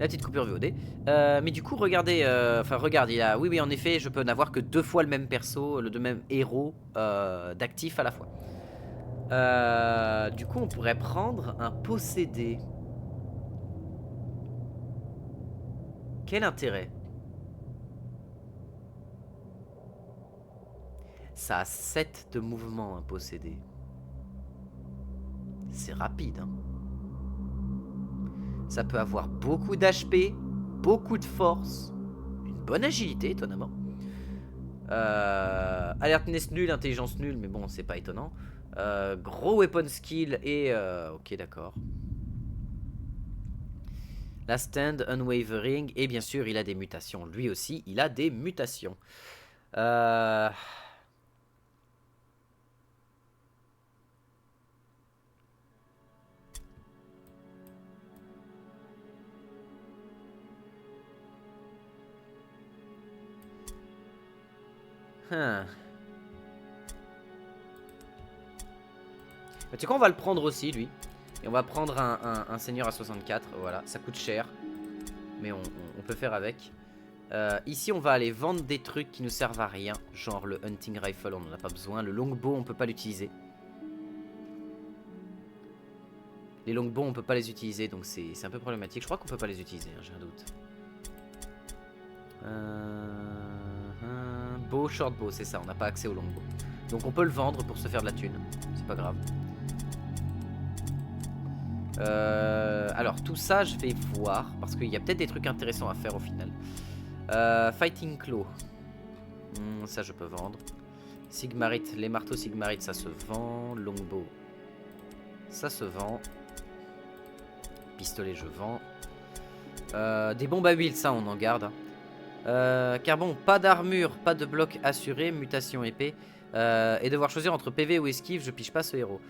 La petite coupure VOD. Mais du coup, regardez, enfin regarde, il a, oui, en effet, je peux n'avoir que 2 fois le même perso, le même héros d'actif à la fois. Du coup, on pourrait prendre un possédé. Quel intérêt? Ça a 7 de mouvement, un possédé. C'est rapide, hein. Ça peut avoir beaucoup d'HP, beaucoup de force, une bonne agilité, étonnamment. Alertness nul, intelligence nulle, mais bon, c'est pas étonnant. Gros weapon skill et... ok, d'accord. Last stand, unwavering, et bien sûr, il a des mutations. Lui aussi, il a des mutations. Euh... Hein. Tu sais quoi, on va le prendre aussi, lui. Et on va prendre un seigneur à 64. Voilà, ça coûte cher. Mais on peut faire avec. Ici, on va aller vendre des trucs qui nous servent à rien. Genre le hunting rifle, on n'en a pas besoin. Le longbow, on peut pas l'utiliser. Les longbows, on peut pas les utiliser. Donc c'est un peu problématique. Je crois qu'on peut pas les utiliser, hein, j'ai un doute. Bow, short bow, c'est ça. On n'a pas accès au longbow. Donc on peut le vendre pour se faire de la thune. C'est pas grave. Alors tout ça je vais voir parce qu'il y a peut-être des trucs intéressants à faire au final. Fighting Claw, ça je peux vendre. Sigmarite, les marteaux Sigmarite ça se vend. Longbow, ça se vend. Pistolet je vends. Des bombes à huile, ça on en garde. Car bon, pas d'armure, pas de bloc assuré, mutation épée. Et devoir choisir entre PV ou esquive, je piche pas ce héros.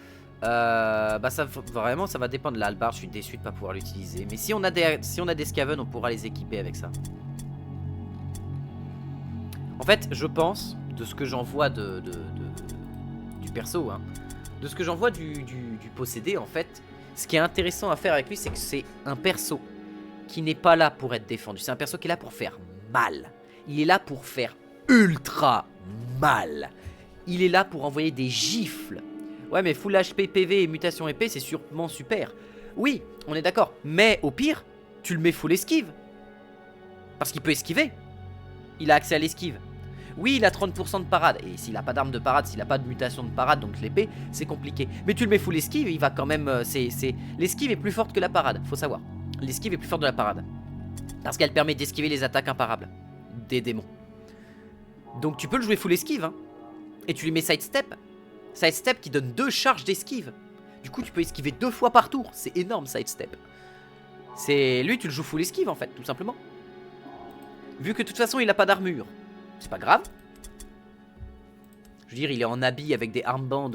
Bah ça, vraiment ça va dépendre de l'albar. Je suis déçu de pas pouvoir l'utiliser. Mais si on a des scaven, on pourra les équiper avec ça. En fait je pense, de ce que j'en vois du perso, hein, de ce que j'en vois du possédé, en fait, ce qui est intéressant à faire avec lui, c'est que c'est un perso qui n'est pas là pour être défendu. C'est un perso qui est là pour faire mal. Il est là pour faire ultra mal. Il est là pour envoyer des gifles. Ouais, mais full HP, PV et mutation épée, c'est sûrement super. Oui, on est d'accord. Mais au pire, tu le mets full esquive. Parce qu'il peut esquiver. Il a accès à l'esquive. Oui, il a 30% de parade. Et s'il a pas d'arme de parade, s'il a pas de mutation de parade, donc l'épée, c'est compliqué. Mais tu le mets full esquive, il va quand même... L'esquive est plus forte que la parade, faut savoir. L'esquive est plus forte de la parade. Parce qu'elle permet d'esquiver les attaques imparables des démons. Donc tu peux le jouer full esquive, hein. Et tu lui mets sidestep. Sidestep qui donne 2 charges d'esquive. Du coup tu peux esquiver 2 fois par tour. C'est énorme sidestep. Lui tu le joues full esquive en fait, tout simplement. Vu que de toute façon il a pas d'armure, c'est pas grave. Je veux dire, il est en habit avec des armbands,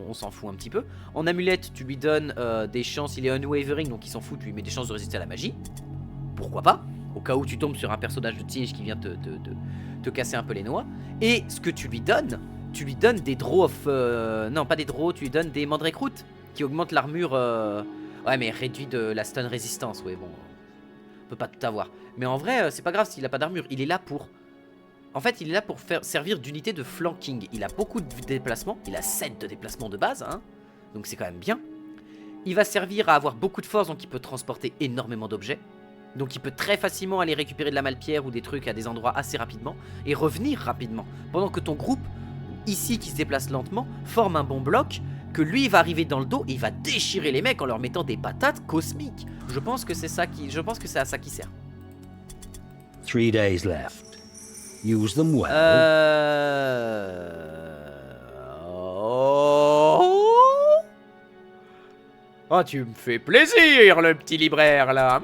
on s'en fout un petit peu. En amulette, tu lui donnes des chances, il est unwavering, donc il s'en fout, tu lui mets des chances de résister à la magie. Pourquoi pas? Au cas où tu tombes sur un personnage de Tige qui vient te casser un peu les noix. Et ce que tu lui donnes des draws of... non, pas des draws, tu lui donnes des Mandrake Root qui augmentent l'armure... Ouais, mais réduit de la stun résistance, ouais, bon... On peut pas tout avoir. Mais en vrai, c'est pas grave s'il a pas d'armure, il est là pour... En fait, il est là pour servir d'unité de flanking. Il a beaucoup de déplacements. Il a 7 de déplacement de base, hein. Donc c'est quand même bien. Il va servir à avoir beaucoup de force, donc il peut transporter énormément d'objets. Donc il peut très facilement aller récupérer de la malpierre ou des trucs à des endroits assez rapidement. Et revenir rapidement. Pendant que ton groupe, ici qui se déplace lentement, forme un bon bloc. Que lui, il va arriver dans le dos et il va déchirer les mecs en leur mettant des patates cosmiques. Je pense que c'est ça qui... Je pense que c'est à ça qui sert. 3 days left. Use them well. Oh, tu me fais plaisir, le petit libraire, là.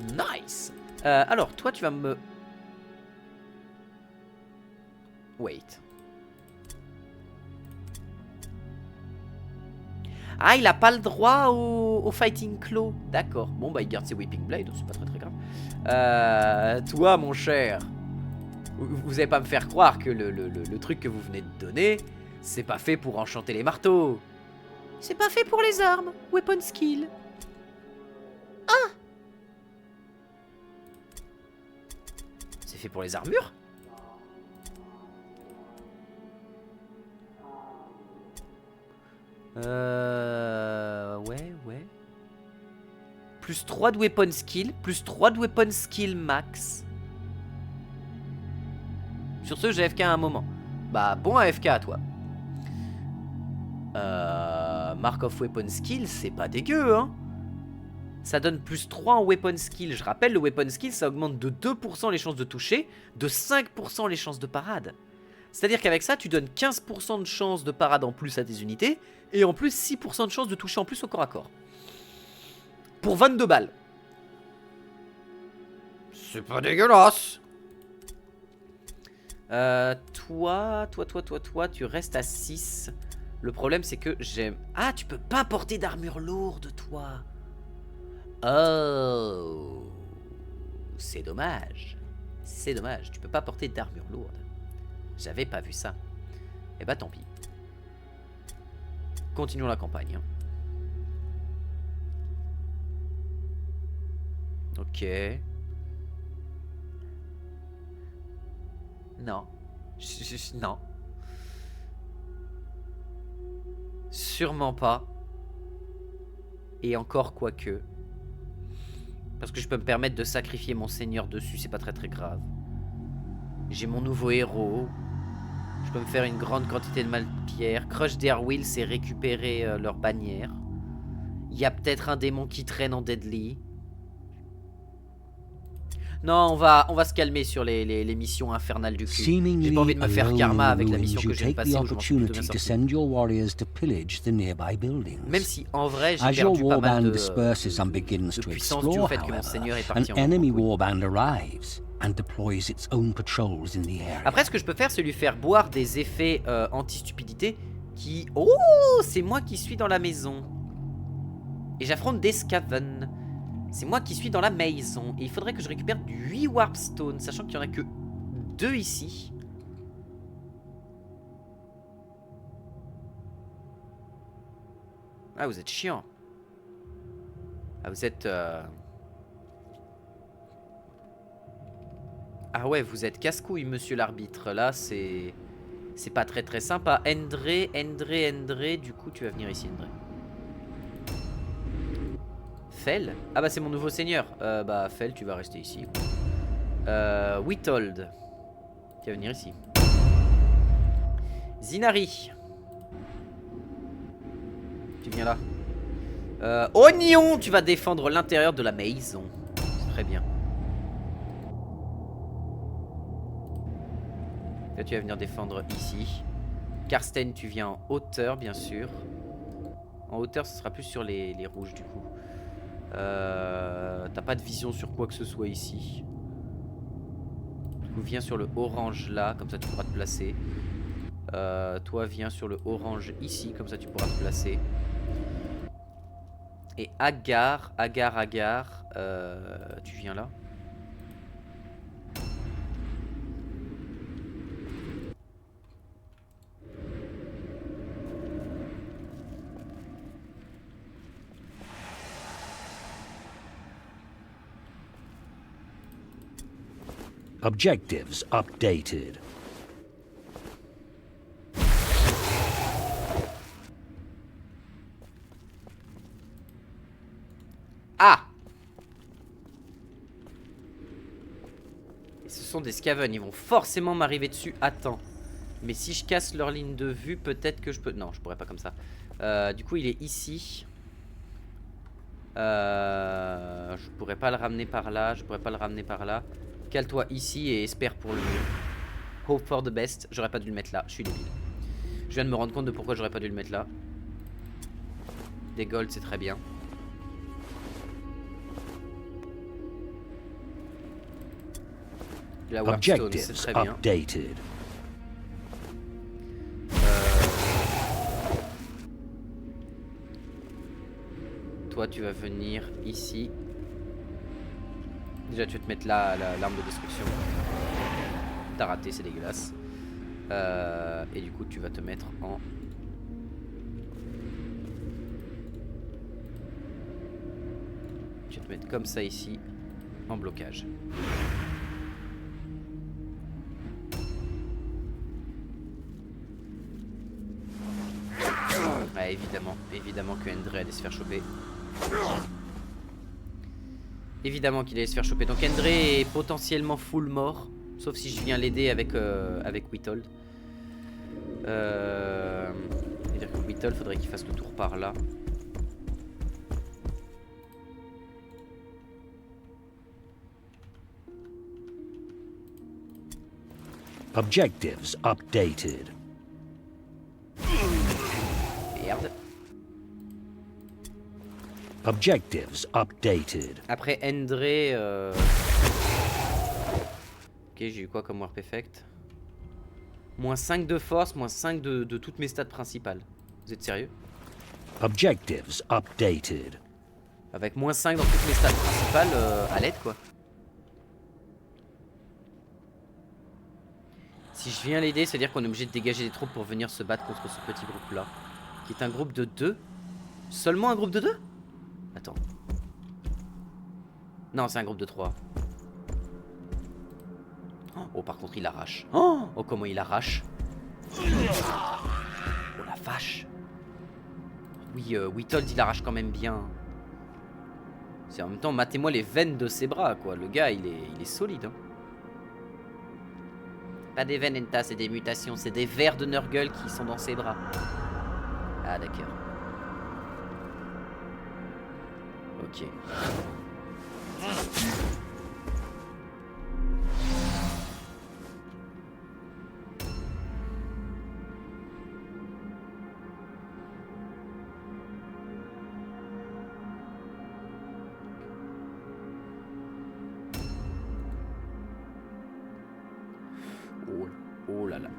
Nice. Alors, toi, tu vas me... Wait. Ah, il a pas le droit au Fighting Claw. D'accord. Bon, bah, il garde ses Whipping Blade, c'est pas très grave. Toi, mon cher, vous allez pas me faire croire que le truc que vous venez de donner, c'est pas fait pour enchanter les marteaux. C'est pas fait pour les armes. Weapon skill. Ah, C'est fait pour les armures? Ouais. Plus 3 de weapon skill, plus 3 de weapon skill max. Sur ce, j'ai AFK à un moment. Bah, bon AFK à toi. Mark of weapon skill, c'est pas dégueu, hein. Ça donne plus 3 en weapon skill. Je rappelle, le weapon skill, ça augmente de 2% les chances de toucher, de 5% les chances de parade. C'est-à-dire qu'avec ça, tu donnes 15% de chances de parade en plus à tes unités, et en plus 6% de chances de toucher en plus au corps à corps. Pour 22 balles. C'est pas dégueulasse. Toi, tu restes à 6. Le problème, c'est que j'aime... Ah, tu peux pas porter d'armure lourde, toi. Oh. C'est dommage. C'est dommage, tu peux pas porter d'armure lourde. J'avais pas vu ça. Eh bah tant pis. Continuons la campagne. Ok. Non. Non. Sûrement pas. Et encore quoique. Parce que je peux me permettre de sacrifier mon seigneur dessus, c'est pas très grave. J'ai mon nouveau héros. Je peux me faire une grande quantité de mal-pierre. Crush their will, c'est récupérer leur bannière. Il y a peut-être un démon qui traîne en deadly. Non, on va se calmer sur les missions infernales du cul. J'ai pas envie de me faire karma avec la mission que je viens de passer où je m'en suis plutôt bien sorti. Même si, en vrai, j'ai perdu pas mal de puissance due au fait que mon seigneur est parti en Après, ce que je peux faire, c'est lui faire boire des effets anti-stupidité qui... Oh, c'est moi qui suis dans la maison. Et j'affronte des Skaven. C'est moi qui suis dans la maison. Et il faudrait que je récupère du 8 Warpstone, sachant qu'il n'y en a que 2 ici. Ah, vous êtes chiant. Ah, vous êtes... Ah ouais, vous êtes casse-couille, monsieur l'arbitre. Là, c'est pas très sympa. Endre, du coup, tu vas venir ici, Endre. Fel. Ah bah c'est mon nouveau seigneur. Bah Fel, tu vas rester ici. Witold, tu vas venir ici. Zinari, tu viens là. Oignon, tu vas défendre l'intérieur de la maison. Très bien. Là tu vas venir défendre ici. Karsten, tu viens en hauteur bien sûr. En hauteur ce sera plus sur les rouges du coup. T'as pas de vision sur quoi que ce soit ici. Du coup viens sur le orange là, comme ça tu pourras te placer. Toi viens sur le orange ici, comme ça tu pourras te placer. Et Agar, tu viens là. Objectives updated. Ah! Et ce sont des Skaven, ils vont forcément m'arriver dessus à temps. Mais si je casse leur ligne de vue, peut-être que je peux... Non, je pourrais pas comme ça. Du coup, il est ici. Je pourrais pas le ramener par là. Cale-toi ici et espère pour le mieux. Hope for the best. J'aurais pas dû le mettre là, je suis débile. Je viens de me rendre compte de pourquoi j'aurais pas dû le mettre là. Des golds, c'est très bien. De la Warpstone, c'est très bien. Updated. Toi, tu vas venir ici. Déjà, tu vas te mettre là l'arme de destruction. T'as raté, c'est dégueulasse. Et du coup, tu vas te mettre en... Tu vas te mettre comme ça ici, en blocage. évidemment. Évidemment que Endre allait se faire choper. Évidemment qu'il allait se faire choper. Donc Endre est potentiellement full mort. Sauf si je viens l'aider avec, avec Witold. C'est-à-dire que Witold, faudrait qu'il fasse le tour par là. Objectives updated. Merde. Objectives updated. Après Endre... Ok, j'ai eu quoi comme Warp Effect? Moins 5 de force, moins 5 de toutes mes stats principales. Vous êtes sérieux? Objectives updated. Avec moins 5 dans toutes mes stats principales, à l'aide quoi. Si je viens l'aider, c'est-à-dire qu'on est obligé de dégager des troupes pour venir se battre contre ce petit groupe là. Qui est un groupe de 2. Seulement un groupe de 2? Attends. Non, c'est un groupe de 3. Oh, par contre, il arrache. Oh, comment il arrache. Oh, la vache. Oui, Witold, il arrache quand même bien. C'est en même temps, matez-moi les veines de ses bras, quoi. Le gars, il est solide, hein. Pas des veines, Enta, c'est des mutations. C'est des vers de Nurgle qui sont dans ses bras. Ah, d'accord. Ok. Oh là là.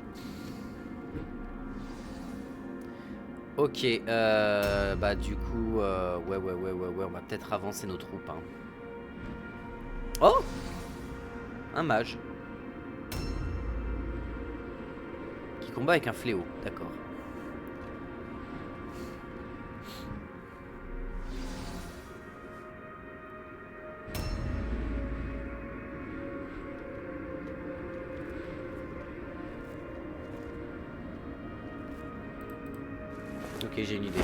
Ok, bah du coup, ouais, on va peut-être avancer nos troupes. Hein. Oh! Un mage. Qui combat avec un fléau, d'accord. Ok, j'ai une idée.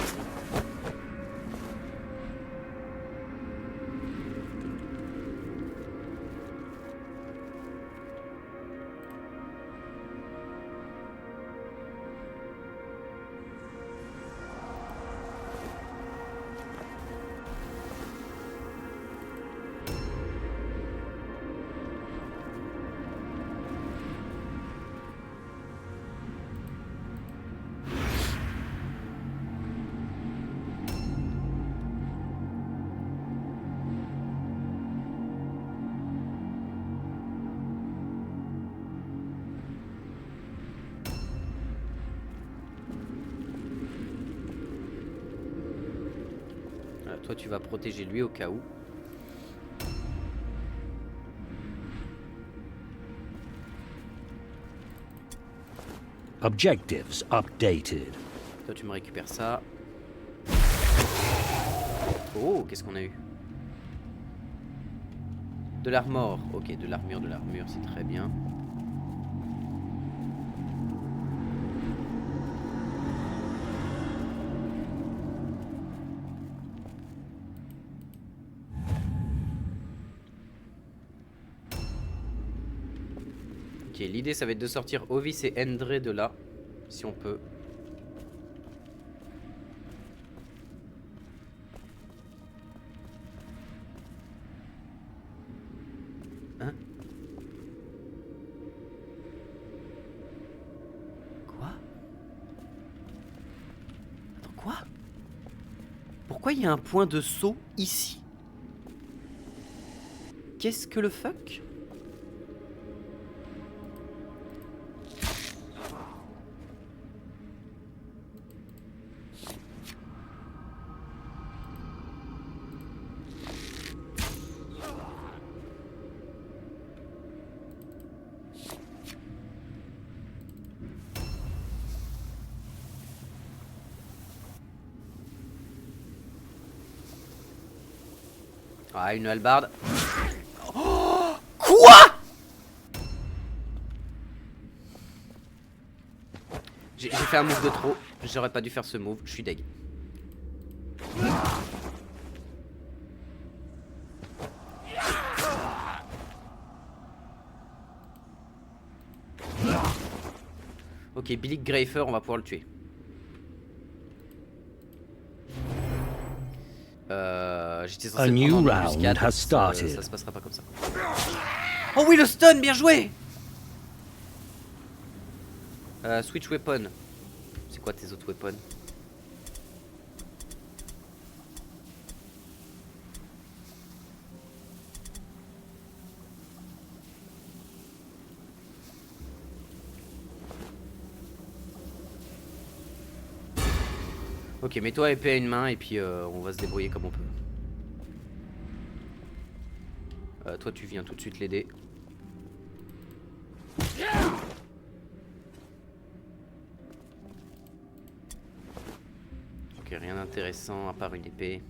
Toi, tu vas protéger lui au cas où. Objectives updated. Toi, tu me récupères ça. Oh, qu'est-ce qu'on a eu? De l'armor. Ok, de l'armure, c'est très bien. Ok, l'idée ça va être de sortir Ovis et Endre de là, si on peut. Hein? Quoi? Attends, quoi? Pourquoi il y a un point de saut ici? Qu'est-ce que le fuck? Ah, une hallebarde. Oh, quoi? J'ai fait un move de trop. J'aurais pas dû faire ce move, je suis deg. Ok, Billy Grafer, on va pouvoir le tuer. J'étais censé A le new prendre en round embuscade, has ça started. se passera pas comme ça. Oh oui, le stun, bien joué. Switch weapon. C'est quoi tes autres weapons? Ok, mets-toi épée à une main et puis on va se débrouiller comme on peut. Toi tu viens tout de suite l'aider. Ok, rien d'intéressant à part une épée.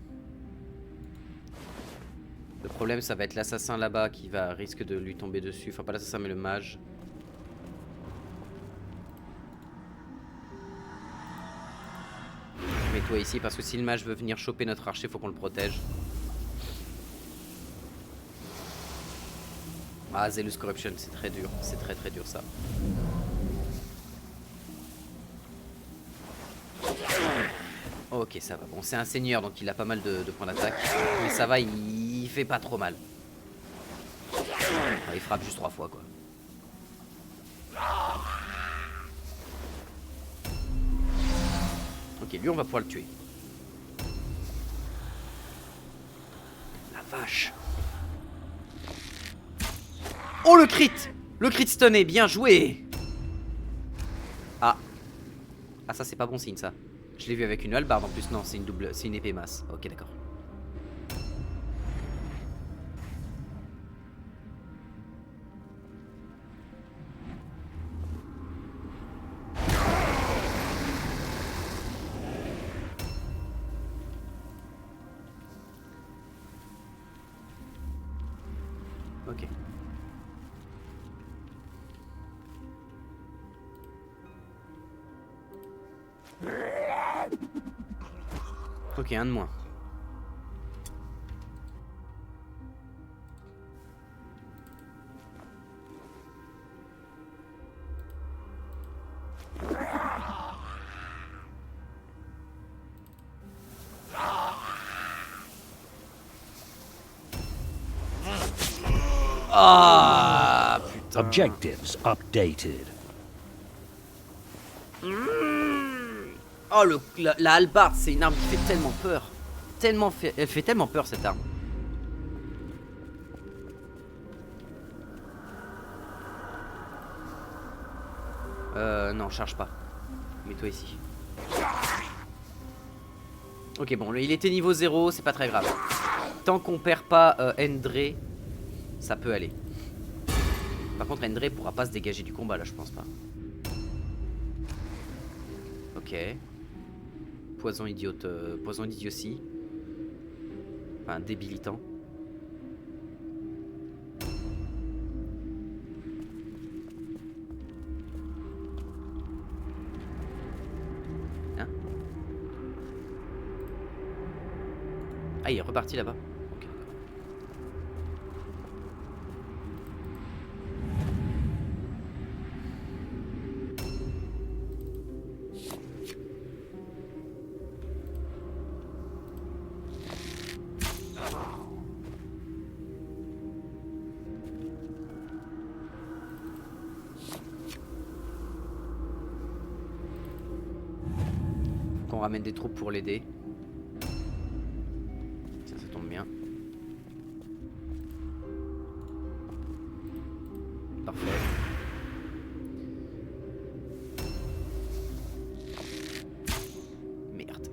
Le problème ça va être l'assassin là-bas qui va risque de lui tomber dessus. Enfin pas l'assassin mais le mage. Mets-toi ici parce que si le mage veut venir choper notre archer, faut qu'on le protège. Ah, Zealous Corruption, c'est très dur. C'est très très dur ça. Ok, ça va. Bon, c'est un seigneur donc il a pas mal de points d'attaque. Mais ça va, il fait pas trop mal. Enfin, il frappe juste 3 fois quoi. Ok, lui on va pouvoir le tuer. La vache. Oh le crit! Le crit stunné, bien joué! Ah. Ah ça c'est pas bon signe ça. Je l'ai vu avec une hallebarde en plus, non c'est une double, c'est une épée masse. Ok d'accord. Ok. Ok, un de moins. Ah putain. Objectives updated. Oh la hallebarde, c'est une arme qui fait tellement peur. Elle fait tellement peur cette arme. Non, charge pas. Mets-toi ici. Ok, bon, il était niveau 0, c'est pas très grave. Tant qu'on perd pas Endre, ça peut aller. Par contre, Endre pourra pas se dégager du combat là, je pense pas. Ok. Poison idiote, poison d'idiotie. Enfin, débilitant. Hein? Ah, il est reparti là-bas. Ok. Qu'on ramène des troupes pour l'aider. Ça tombe bien. Parfait. Merde.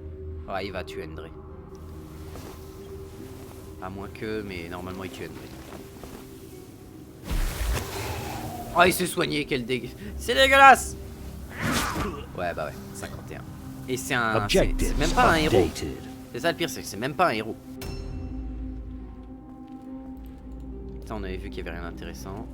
Ah, il va tuer Endre. À moins que, mais normalement il tue Endre. Oh, il s'est soigné, quel dégueu. C'est dégueulasse. Ouais, bah ouais, 51. Et c'est un... C'est même pas un héros. C'est ça le pire, c'est que c'est même pas un héros. Ça, on avait vu qu'il y avait rien d'intéressant.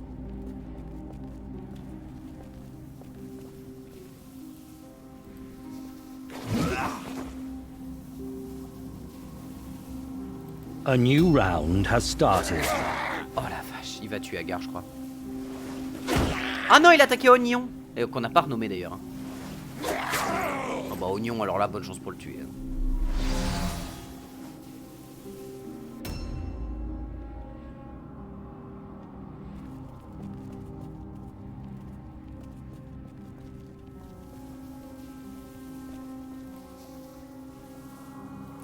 A new round has started. Oh la vache, il va tuer Agar, je crois. Ah non, il a attaqué Oignon. Et qu'on n'a pas renommé d'ailleurs. Hein. Oh bah Oignon, alors là, bonne chance pour le tuer. Hein.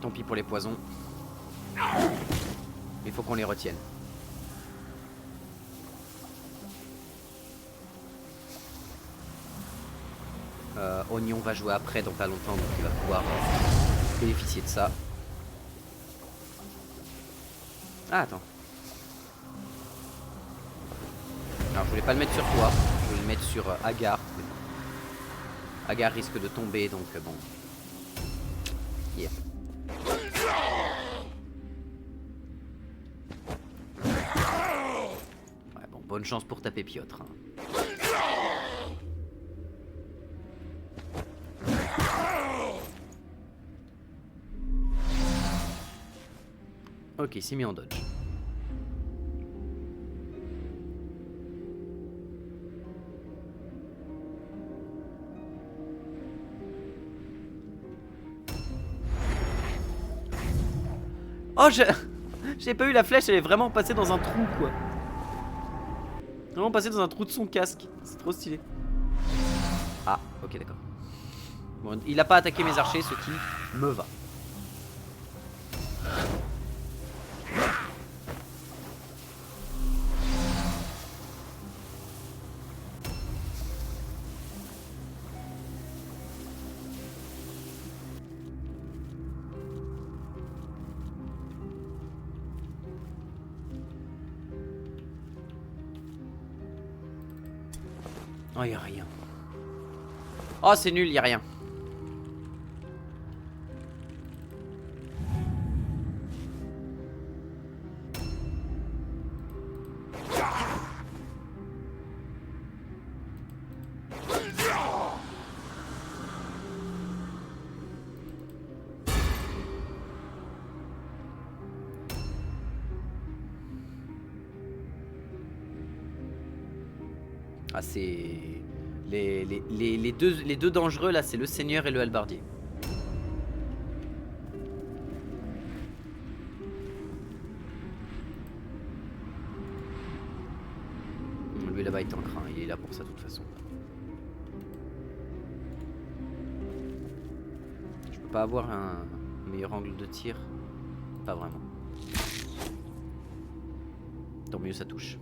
Tant pis pour les poisons. Il faut qu'on les retienne. Oignon va jouer après dans pas longtemps, donc il va pouvoir bénéficier de ça. Ah attends. Alors je voulais pas le mettre sur toi, je voulais le mettre sur Agar. Agar risque de tomber, donc bon. Yeah. Ouais, bon, bonne chance pour taper Piotr. Hein. Ok, il s'est mis en dodge. Oh, j'ai pas eu la flèche, elle est vraiment passée dans un trou, quoi. Vraiment passée dans un trou de son casque. C'est trop stylé. Ah, ok, d'accord. Bon, il a pas attaqué mes archers, ce qui me va. Oh, y'a rien. Oh, c'est nul, y'a rien. Ah, c'est... Les deux dangereux, là, c'est le seigneur et le halbardier. Lui, là-bas, il est en crin. Il est là pour ça, de toute façon. Je peux pas avoir un meilleur angle de tir? Pas vraiment. Tant mieux, ça touche.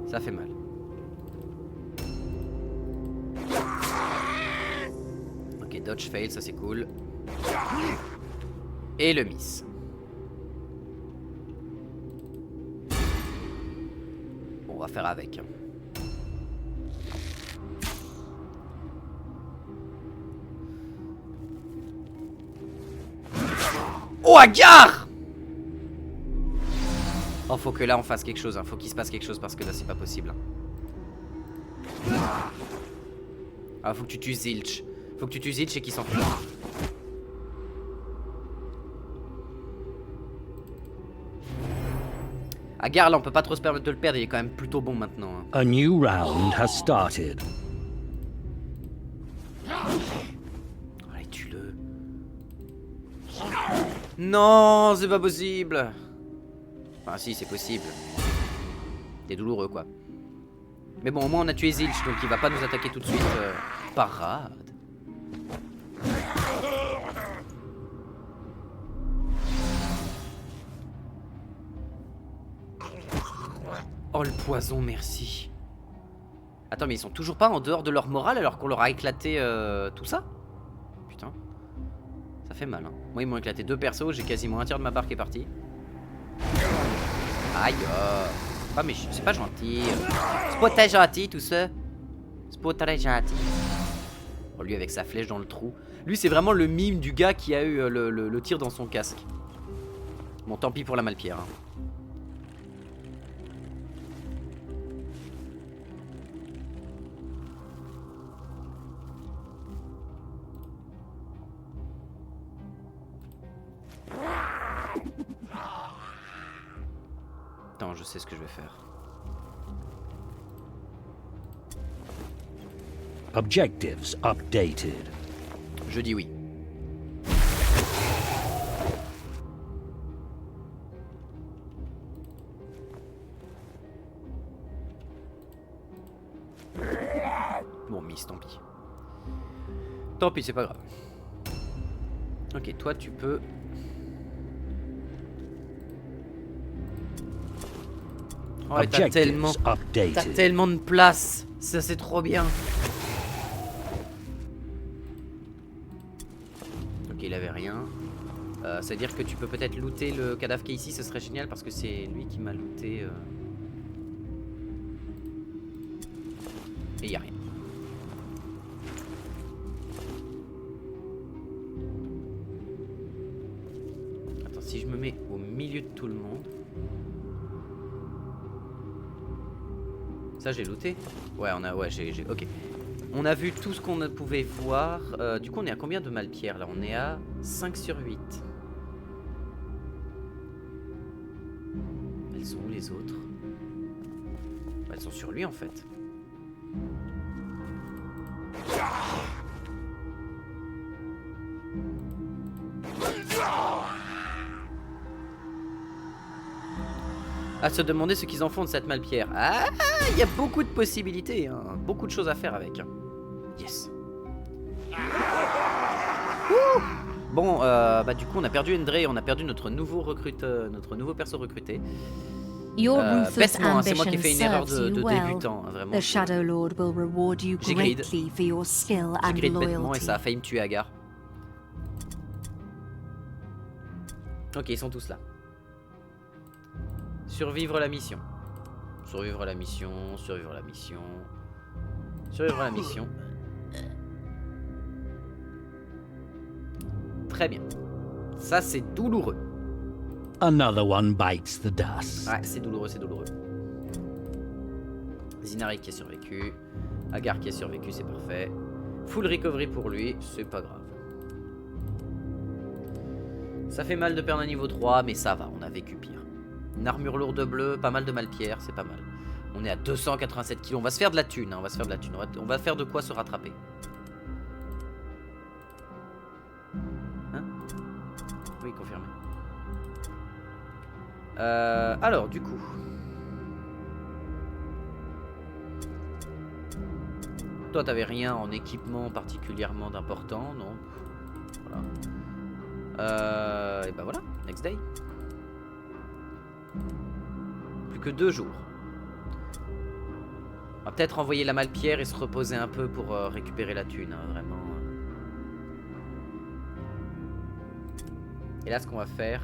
Ça fait mal. Ok, dodge fail, ça c'est cool. Et le miss. Bon, on va faire avec. Oh, Agar! Oh, faut que là on fasse quelque chose, hein. Faut qu'il se passe quelque chose parce que là c'est pas possible. Ah, faut que tu tues Zilch. Faut que tu tues Zilch et qu'il s'enfuit. Agar, là on peut pas trop se permettre de le perdre, il est quand même plutôt bon maintenant. Hein. A new round has started. Allez, tue-le. Non, c'est pas possible. Enfin si, c'est possible. C'est douloureux quoi. Mais bon, au moins on a tué Zilch, donc il va pas nous attaquer tout de suite. Parade. Oh le poison, merci. Attends, mais ils sont toujours pas en dehors de leur morale alors qu'on leur a éclaté tout ça? Putain. Ça fait mal hein. Moi ils m'ont éclaté 2 persos, j'ai quasiment un tiers de ma barre qui est partie. Aïe. pas méchant, c'est pas gentil. C'est pas très gentil tout ça. C'est pas très gentil. Oh, lui avec sa flèche dans le trou. Lui c'est vraiment le mime du gars qui a eu le tir dans son casque. Bon tant pis pour la Malpierre. Hein. Attends, je sais ce que je vais faire. Objectives updated. Je dis oui. Bon, Miss, tant pis. Tant pis, c'est pas grave. Ok, toi tu peux... Oh, t'as tellement de place. Ça c'est trop bien. Ok, il avait rien. C'est-à-dire que tu peux peut-être looter le cadavre qui est ici, ce serait génial parce que c'est lui qui m'a looté. Et il n'y a rien. Attends, si je me mets au milieu de tout le monde. Ça j'ai looté. Ouais, on a. Ouais, j'ai. Ok. On a vu tout ce qu'on pouvait voir. Du coup, on est à combien de Malpierre là? On est à 5 sur 8. Elles sont où les autres? Elles sont sur lui en fait. À se demander ce qu'ils en font de cette Malpierre. Ah, il y a beaucoup de possibilités, hein. Beaucoup de choses à faire avec. Yes. Ouh. Bon, bah du coup on a perdu Endre, on a perdu notre nouveau notre nouveau perso recruté. Bêtement, hein, c'est moi qui ai fait une erreur de débutant, hein, vraiment. J'ai grid bêtement et ça a failli me tuer Agar. Ok, ils sont tous là. Survivre la mission. Survivre la mission, survivre la mission. Survivre la mission. Très bien. Ça c'est douloureux. Another one bites the dust. Ouais, c'est douloureux, c'est douloureux. Zinari qui a survécu. Agar qui a survécu, c'est parfait. Full recovery pour lui, c'est pas grave. Ça fait mal de perdre un niveau 3, mais ça va, on a vécu pire. Une armure lourde bleue, pas mal de Malpierre, c'est pas mal. On est à 287 kilos, on va se faire de la thune, hein, on va se faire de la thune. On va faire de quoi se rattraper. Hein? Oui, confirmé. Alors, du coup... Toi, t'avais rien en équipement particulièrement d'important, non? Voilà. Et bah voilà, next day. Plus que 2 jours. On va peut-être envoyer la Malpierre et se reposer un peu pour récupérer la thune, hein, vraiment. Et là, ce qu'on va faire...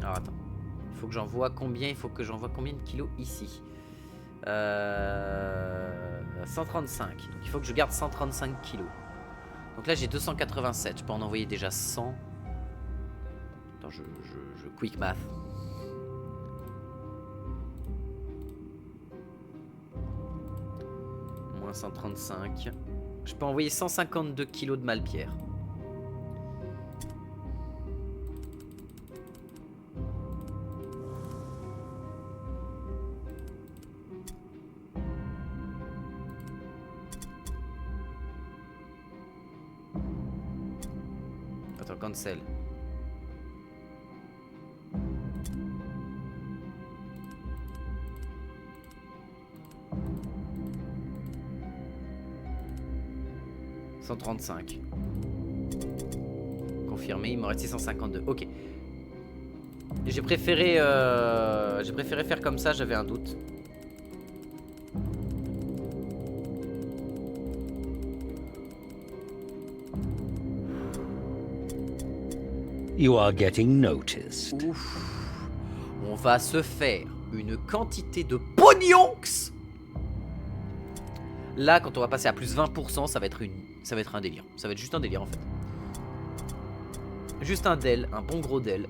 Alors, attends. Il faut que j'envoie combien? Il faut que j'envoie combien de kilos ici? 135. Donc, il faut que je garde 135 kilos. Donc là, j'ai 287. Je peux en envoyer déjà 100. Attends, je quick math. Moins 135. Je peux envoyer 152 kilos de Malpierre. Attends, cancel. « 135. Confirmé, il me restait 152. Ok. J'ai préféré faire comme ça, j'avais un doute. You are getting noticed. Ouf. On va se faire une quantité de pognonx. Là, quand on va passer à plus 20%, ça va être un délire. Ça va être juste un délire en fait. Juste un del, un bon gros del.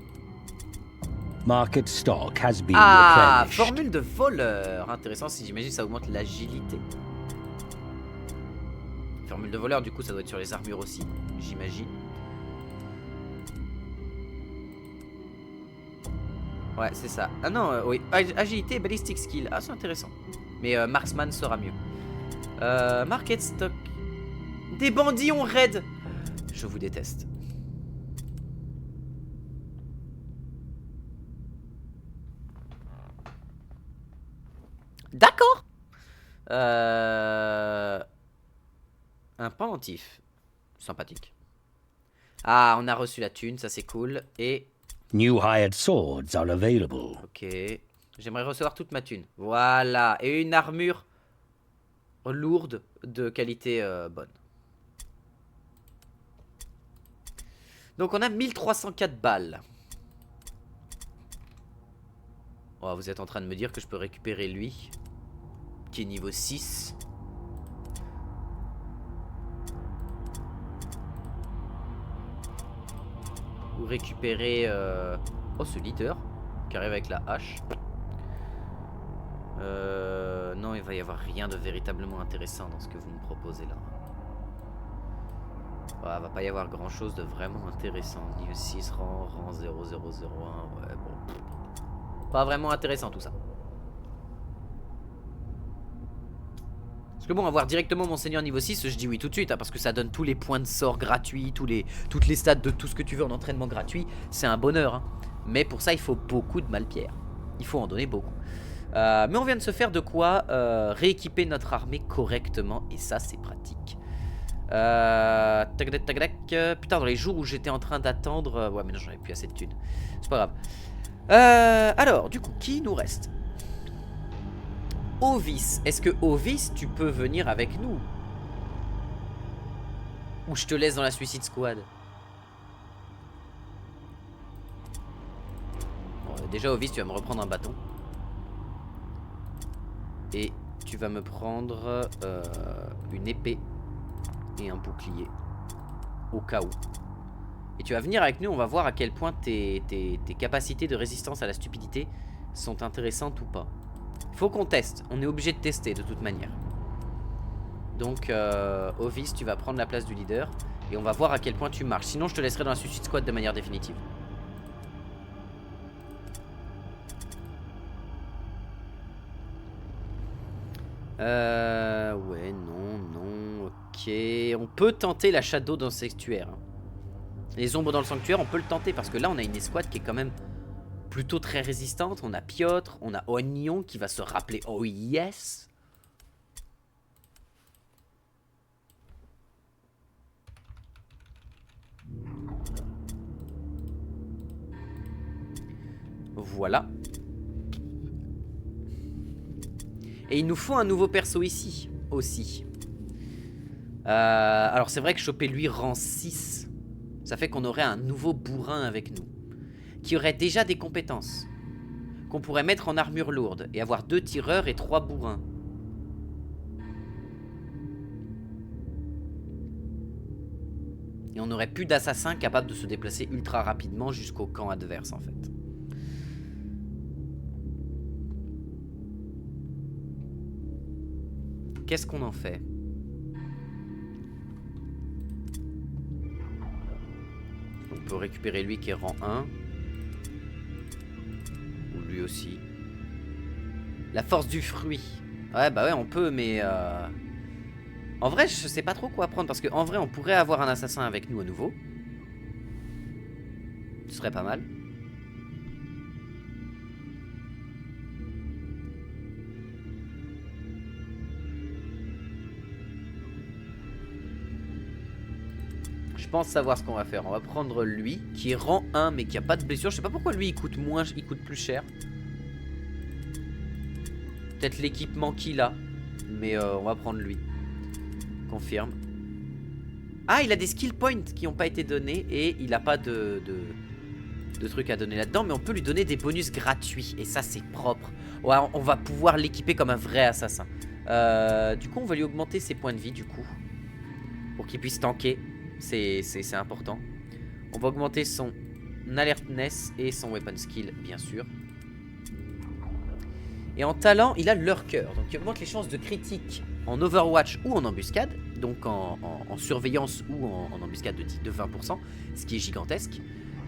Market stock has been Ah, replenished. formule de voleur. Intéressant, si j'imagine ça augmente l'agilité. Formule de voleur, du coup, ça doit être sur les armures aussi, j'imagine. Ouais, c'est ça. Ah non, oui. Agilité et ballistic skill. Ah, c'est intéressant. Mais marksman sera mieux. Market stock. Des bandits ont raid. Je vous déteste. D'accord. Un pendentif. Sympathique. Ah, on a reçu la thune, ça c'est cool. Et... New hired swords are available. Ok. J'aimerais recevoir toute ma thune. Voilà. Et une armure lourde de qualité bonne. Donc on a 1304 balles. Oh, vous êtes en train de me dire que je peux récupérer lui, qui est niveau 6. Ou récupérer... Oh, ce leader qui arrive avec la hache. Non, il va y avoir rien de véritablement intéressant dans ce que vous me proposez là. Ouais, va pas y avoir grand chose de vraiment intéressant. Niveau 6, rang 0001. Ouais, bon. Pas vraiment intéressant tout ça. Parce que bon, avoir directement mon seigneur niveau 6, je dis oui tout de suite, hein, parce que ça donne tous les points de sort gratuits, toutes les stats de tout ce que tu veux en entraînement gratuit. C'est un bonheur. Hein. Mais pour ça, il faut beaucoup de malpierre. Il faut en donner beaucoup. Mais on vient de se faire de quoi rééquiper notre armée correctement. Et ça, c'est pratique. Putain, dans les jours où j'étais en train d'attendre... ouais, mais non, j'en avais plus assez de thunes. C'est pas grave. Alors, du coup, qui nous reste? Ovis. Est-ce que Ovis, tu peux venir avec nous? Ou je te laisse dans la Suicide Squad? Bon, déjà, Ovis, tu vas me reprendre un bâton. Et tu vas me prendre une épée et un bouclier. Au cas où. Et tu vas venir avec nous, on va voir à quel point tes capacités de résistance à la stupidité sont intéressantes ou pas. Faut qu'on teste, on est obligé de tester de toute manière. Donc Ovis, tu vas prendre la place du leader. Et on va voir à quel point tu marches. Sinon je te laisserai dans la Suicide Squad de manière définitive. Ouais, non, ok. On peut tenter la Shadow dans le sanctuaire. Les ombres dans le sanctuaire, on peut le tenter parce que là, on a une escouade qui est quand même plutôt très résistante. On a Piotr, on a Oignon qui va se rappeler oh yes. Voilà. Et il nous faut un nouveau perso ici aussi. Alors c'est vrai que choper lui rang 6, ça fait qu'on aurait un nouveau bourrin avec nous. Qui aurait déjà des compétences. Qu'on pourrait mettre en armure lourde. Et avoir 2 tireurs et 3 bourrins. Et on aurait plus d'assassins capables de se déplacer ultra rapidement jusqu'au camp adverse en fait. Qu'est-ce qu'on en fait? On peut récupérer lui qui est rang 1. Ou lui aussi. La force du fruit. Ouais bah ouais on peut mais en vrai je sais pas trop quoi prendre. Parce qu'en vrai on pourrait avoir un assassin avec nous à nouveau. Ce serait pas mal. Je pense savoir ce qu'on va faire. On va prendre lui, qui est rang 1, mais qui a pas de blessure. Je sais pas pourquoi lui, il coûte moins, il coûte plus cher. Peut-être l'équipement qu'il a. Mais on va prendre lui. Confirme. Ah, il a des skill points qui n'ont pas été donnés. Et il a pas de de trucs à donner là-dedans, mais on peut lui donner des bonus gratuits. Et ça, c'est propre. Ouais, on va pouvoir l'équiper comme un vrai assassin. Du coup, on va lui augmenter ses points de vie, du coup. Pour qu'il puisse tanker. C'est important. On va augmenter son alertness et son weapon skill, bien sûr. Et en talent, il a lurker. Donc, il augmente les chances de critique en Overwatch ou en embuscade. Donc, en surveillance ou en embuscade de 20%. Ce qui est gigantesque.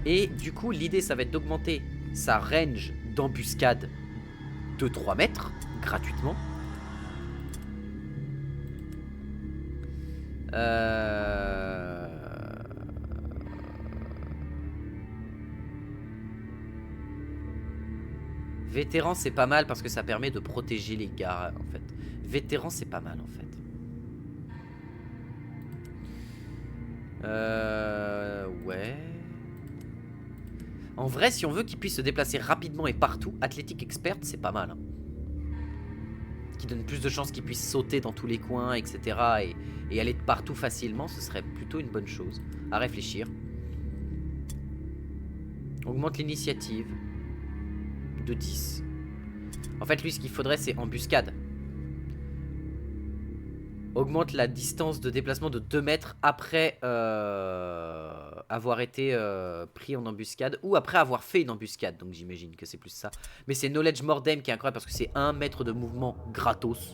Et du coup, l'idée, ça va être d'augmenter sa range d'embuscade de 3 mètres, gratuitement. Vétéran, c'est pas mal parce que ça permet de protéger les gars, en fait. Vétéran, c'est pas mal, en fait. Ouais. En vrai, si on veut qu'il puisse se déplacer rapidement et partout, Athlétique Expert, c'est pas mal. Hein. Qui donne plus de chances qu'il puisse sauter dans tous les coins, etc. Et aller de partout facilement, ce serait plutôt une bonne chose. À réfléchir. Augmente l'initiative de 10. En fait, lui, ce qu'il faudrait, c'est embuscade. Augmente la distance de déplacement de 2 mètres après avoir été pris en embuscade ou après avoir fait une embuscade. Donc j'imagine que c'est plus ça. Mais c'est Knowledge Mordem qui est incroyable parce que c'est 1 mètre de mouvement gratos.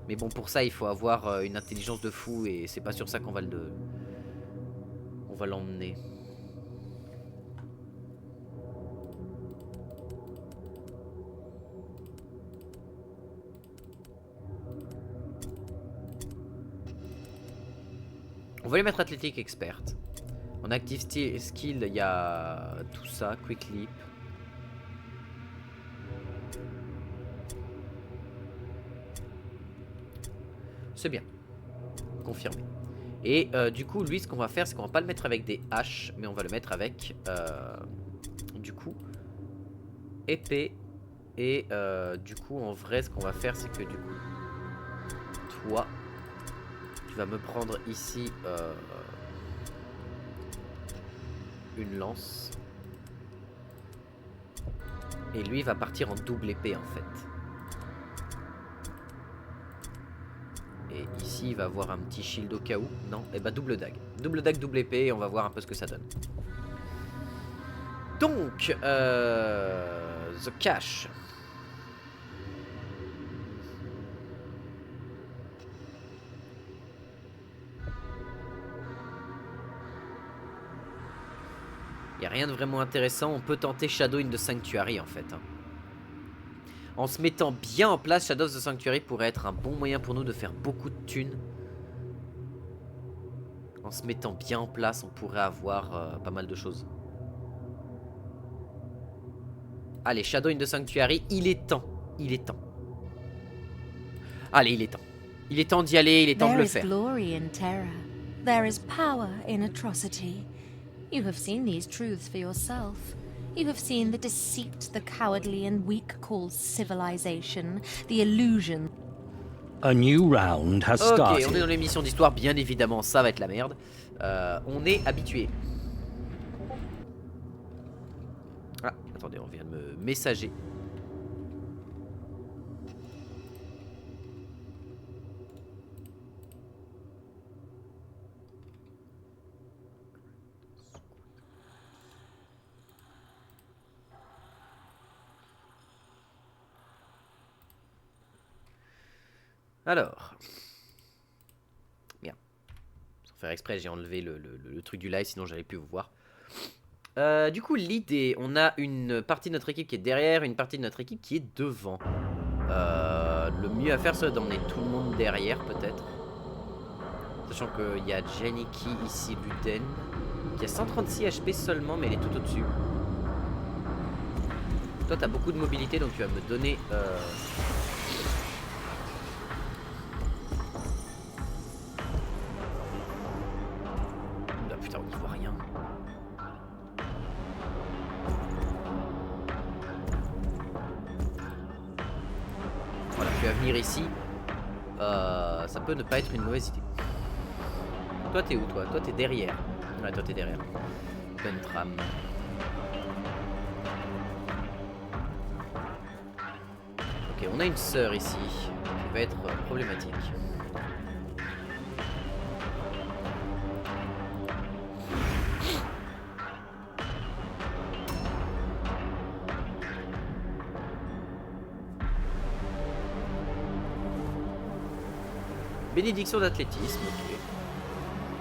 Mais bon, pour ça, il faut avoir une intelligence de fou et c'est pas sur ça qu'on va on va l'emmener. On va lui mettre Athlétique Expert. En Active Skill, il y a tout ça, Quick Leap. C'est bien. Confirmé. Et du coup, lui, ce qu'on va faire, c'est qu'on va pas le mettre avec des haches, mais on va le mettre avec, du coup, épée. Et du coup, en vrai, ce qu'on va faire, c'est que du coup, toi... va me prendre ici une lance. Et lui va partir en double épée en fait. Et ici il va avoir un petit shield au cas où. Non, et bah double dague. Double dague, double épée et on va voir un peu ce que ça donne. Donc, The Cache. Il n'y a rien de vraiment intéressant. On peut tenter Shadow in the Sanctuary en fait. Hein. En se mettant bien en place, Shadow of the Sanctuary pourrait être un bon moyen pour nous de faire beaucoup de thunes. En se mettant bien en place, on pourrait avoir pas mal de choses. Allez, Shadow in the Sanctuary, il est temps. Il est temps. Allez, il est temps. Il est temps d'y aller, il est temps de le faire. There is power in atrocity. You have seen these truths for yourself. You have seen the deceit the cowardly and weak call civilization, the illusion. A new round has started. Ok, on est dans l'émission d'histoire, bien évidemment, ça va être la merde. On est habitué. Ah, attendez, on vient de me messager. Alors, bien. Sans faire exprès, j'ai enlevé le truc du live, sinon j'allais plus vous voir. Du coup, l'idée, on a une partie de notre équipe qui est derrière, une partie de notre équipe qui est devant. Le mieux à faire, c'est d'emmener tout le monde derrière, peut-être. Sachant qu'il y a Janiki ici, Luden, qui a 136 HP seulement, mais elle est tout au-dessus. Toi, t'as beaucoup de mobilité, donc tu vas me donner... Putain, on n'y voit rien. Voilà, tu vas venir ici. Ça peut ne pas être une mauvaise idée. Toi, t'es où, toi? Toi, t'es derrière. Ouais, toi, t'es derrière. Pentram. Ok, on a une sœur ici qui va être problématique. Bénédiction d'athlétisme, ok.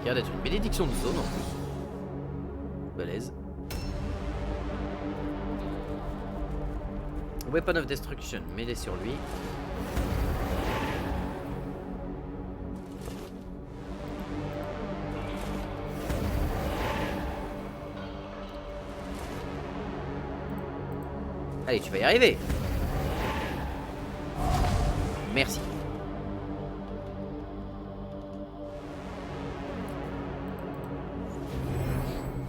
Qui a l'air d'être une bénédiction de zone en plus. Balèze. Weapon of Destruction, mêlée sur lui. Allez, tu vas y arriver. Merci.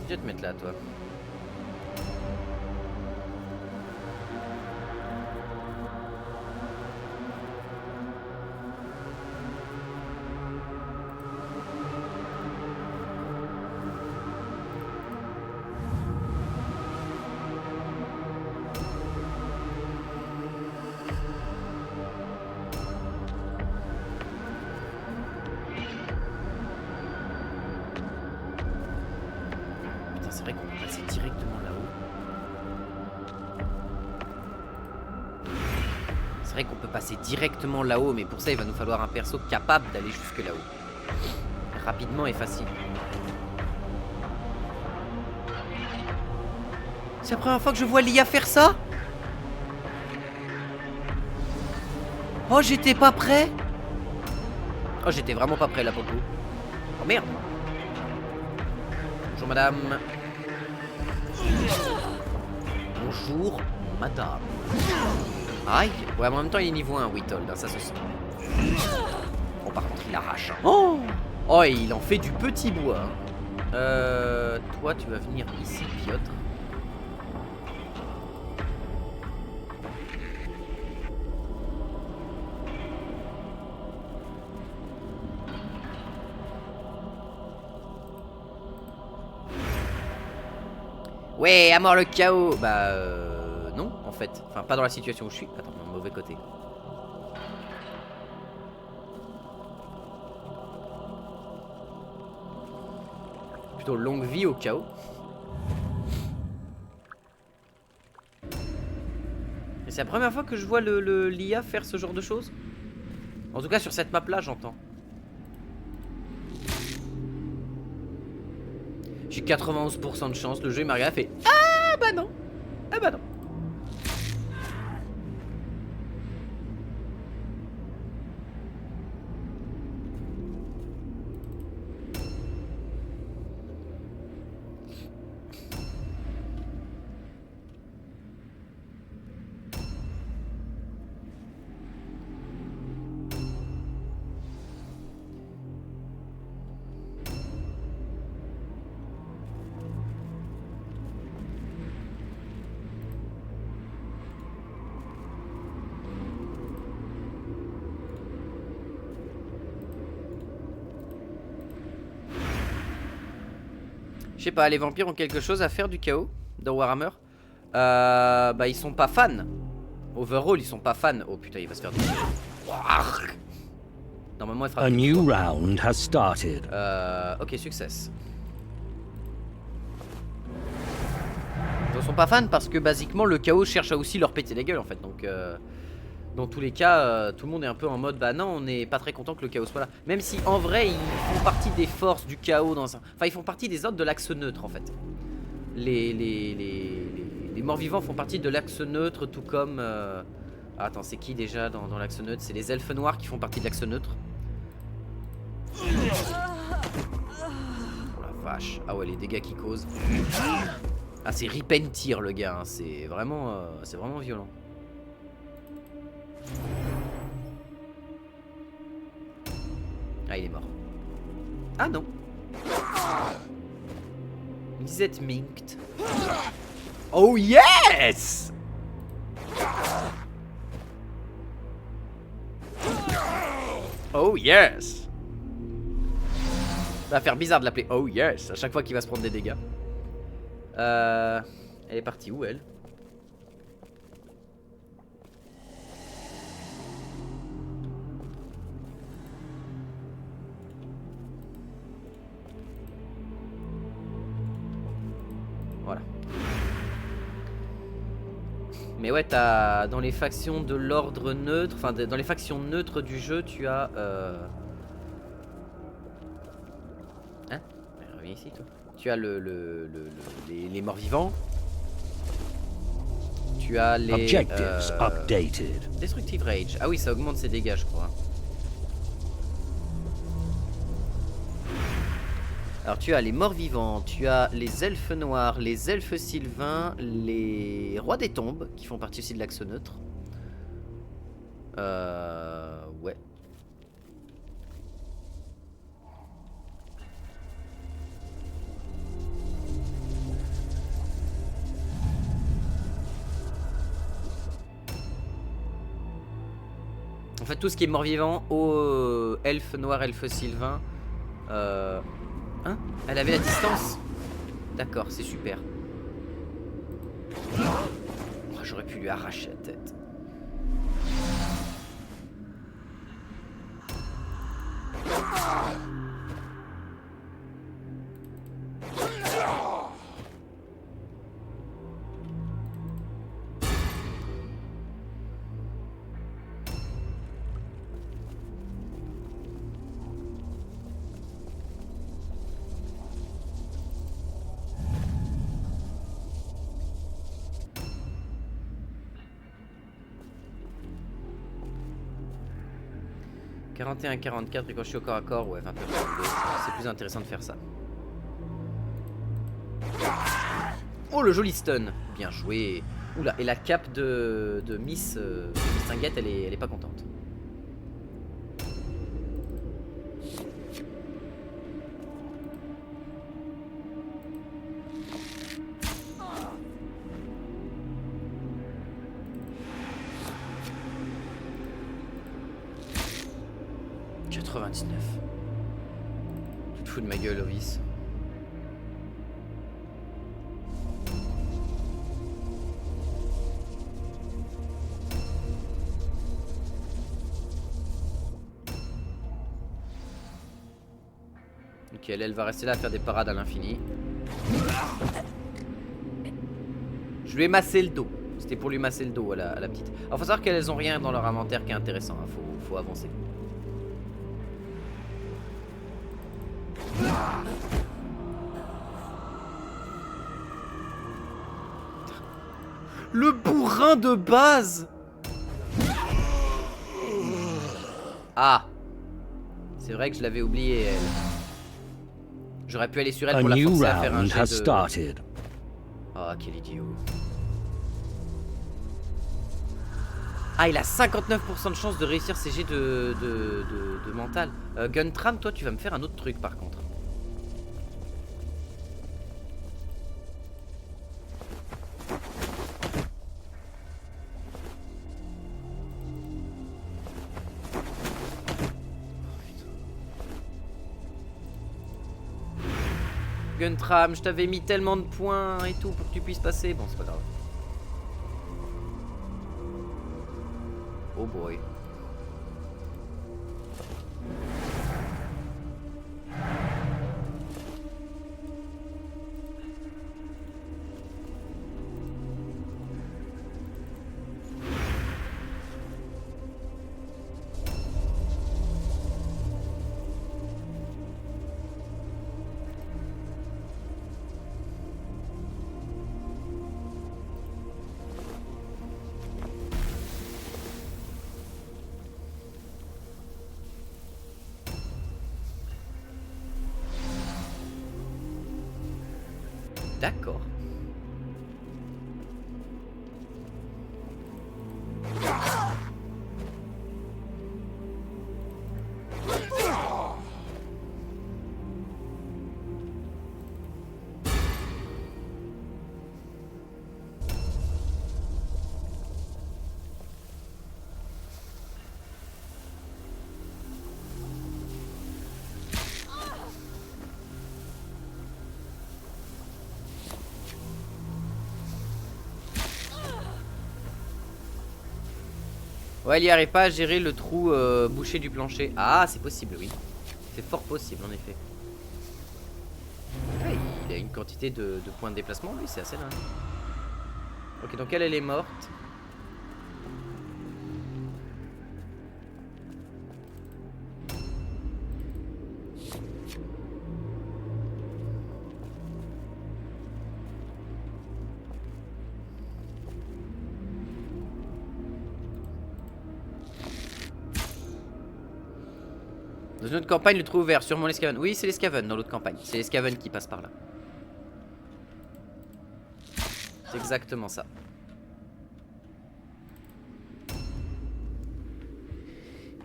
Je vais te mettre là, toi. C'est vrai qu'on peut passer directement là-haut. C'est vrai qu'on peut passer directement là-haut, mais pour ça il va nous falloir un perso capable d'aller jusque là-haut. Rapidement et facile. C'est la première fois que je vois l'IA faire ça. Oh, j'étais pas prêt. Oh, j'étais vraiment pas prêt là pour le coup. Oh merde. Bonjour madame. Bonjour madame. Aïe. Ouais, mais en même temps il est niveau 1 Witold, hein, ça se sent. Oh par contre il arrache. Hein. Oh, oh, et il en fait du petit bois. Toi tu vas venir ici, Piotr. Ouais, à mort le chaos. Bah non en fait. Enfin pas dans la situation où je suis. Attends, dans le mauvais côté. Plutôt longue vie au chaos. Et c'est la première fois que je vois l'IA faire ce genre de choses. En tout cas sur cette map là j'entends. J'ai 91% de chance, le jeu il m'a regardé fait ah bah non. Ah bah non. Je sais pas, les vampires ont quelque chose à faire du chaos dans Warhammer. Bah ils sont pas fans. Overall ils sont pas fans. Oh putain il va se faire des... Normalement il fera... A new round has started. Ok, success. Ils sont pas fans parce que basiquement le chaos cherche à aussi leur péter la gueule en fait. Donc dans tous les cas tout le monde est un peu en mode bah non on n'est pas très content que le chaos soit là. Même si en vrai ils font partie des forces du chaos dans un... Enfin ils font partie des autres de l'axe neutre en fait. Les morts vivants font partie de l'axe neutre tout comme... Attends c'est qui déjà dans l'axe neutre? C'est les elfes noirs qui font partie de l'axe neutre. Oh la vache. Ah ouais les dégâts qu'il cause. Ah c'est Repentir le gars hein. C'est vraiment violent. Ah il est mort. Ah non. Is it minked? Oh yes. Oh yes. Ça va faire bizarre de l'appeler oh yes à chaque fois qu'il va se prendre des dégâts. Elle est partie où elle? Mais ouais, t'as dans les factions de l'ordre neutre, enfin dans les factions neutres du jeu, tu as... Hein? Reviens ici, toi. Tu as les morts-vivants. Tu as les... Objectives updated. Destructive Rage. Ah oui, ça augmente ses dégâts, je crois. Alors tu as les morts-vivants, tu as les elfes noirs, les elfes sylvains, les rois des tombes, qui font partie aussi de l'axe neutre. Ouais. En fait, tout ce qui est mort-vivant, elfes noirs, elfes sylvains... Hein? Elle avait la distance. D'accord, c'est super. Oh, j'aurais pu lui arracher la tête. « 41-44 et quand je suis au corps à corps, ouais, 29-32, c'est plus intéressant de faire ça. » Oh, le joli stun. Bien joué. Oula, et la cape de Miss Tinguette, elle est pas contente. Tu te fous de ma gueule, Ovis. Ok, elle va rester là à faire des parades à l'infini. Je lui ai massé le dos. C'était pour lui masser le dos à la petite. Alors faut savoir qu'elles ont rien dans leur inventaire qui est intéressant, hein. Faut avancer. Le bourrin de base. Ah, c'est vrai que je l'avais oublié, elle. J'aurais pu aller sur elle pour la forcer à faire un jet de... Ah, quel idiot. Ah, il a 59% de chance de réussir ses jets de mental. Guntram, toi, tu vas me faire un autre truc, par contre. Guntram, je t'avais mis tellement de points et tout pour que tu puisses passer. Bon, c'est pas grave. Oh boy. D'accord. Ouais, il n'y arrive pas à gérer le trou bouché du plancher. Ah, c'est possible, oui. C'est fort possible, en effet. Ouais, il a une quantité de points de déplacement, lui, c'est assez dingue. Ok, donc elle est morte. Dans une autre campagne, le trou ouvert, sûrement les Skaven. Oui, c'est les Skaven dans l'autre campagne. C'est les Skaven qui passent par là. C'est exactement ça.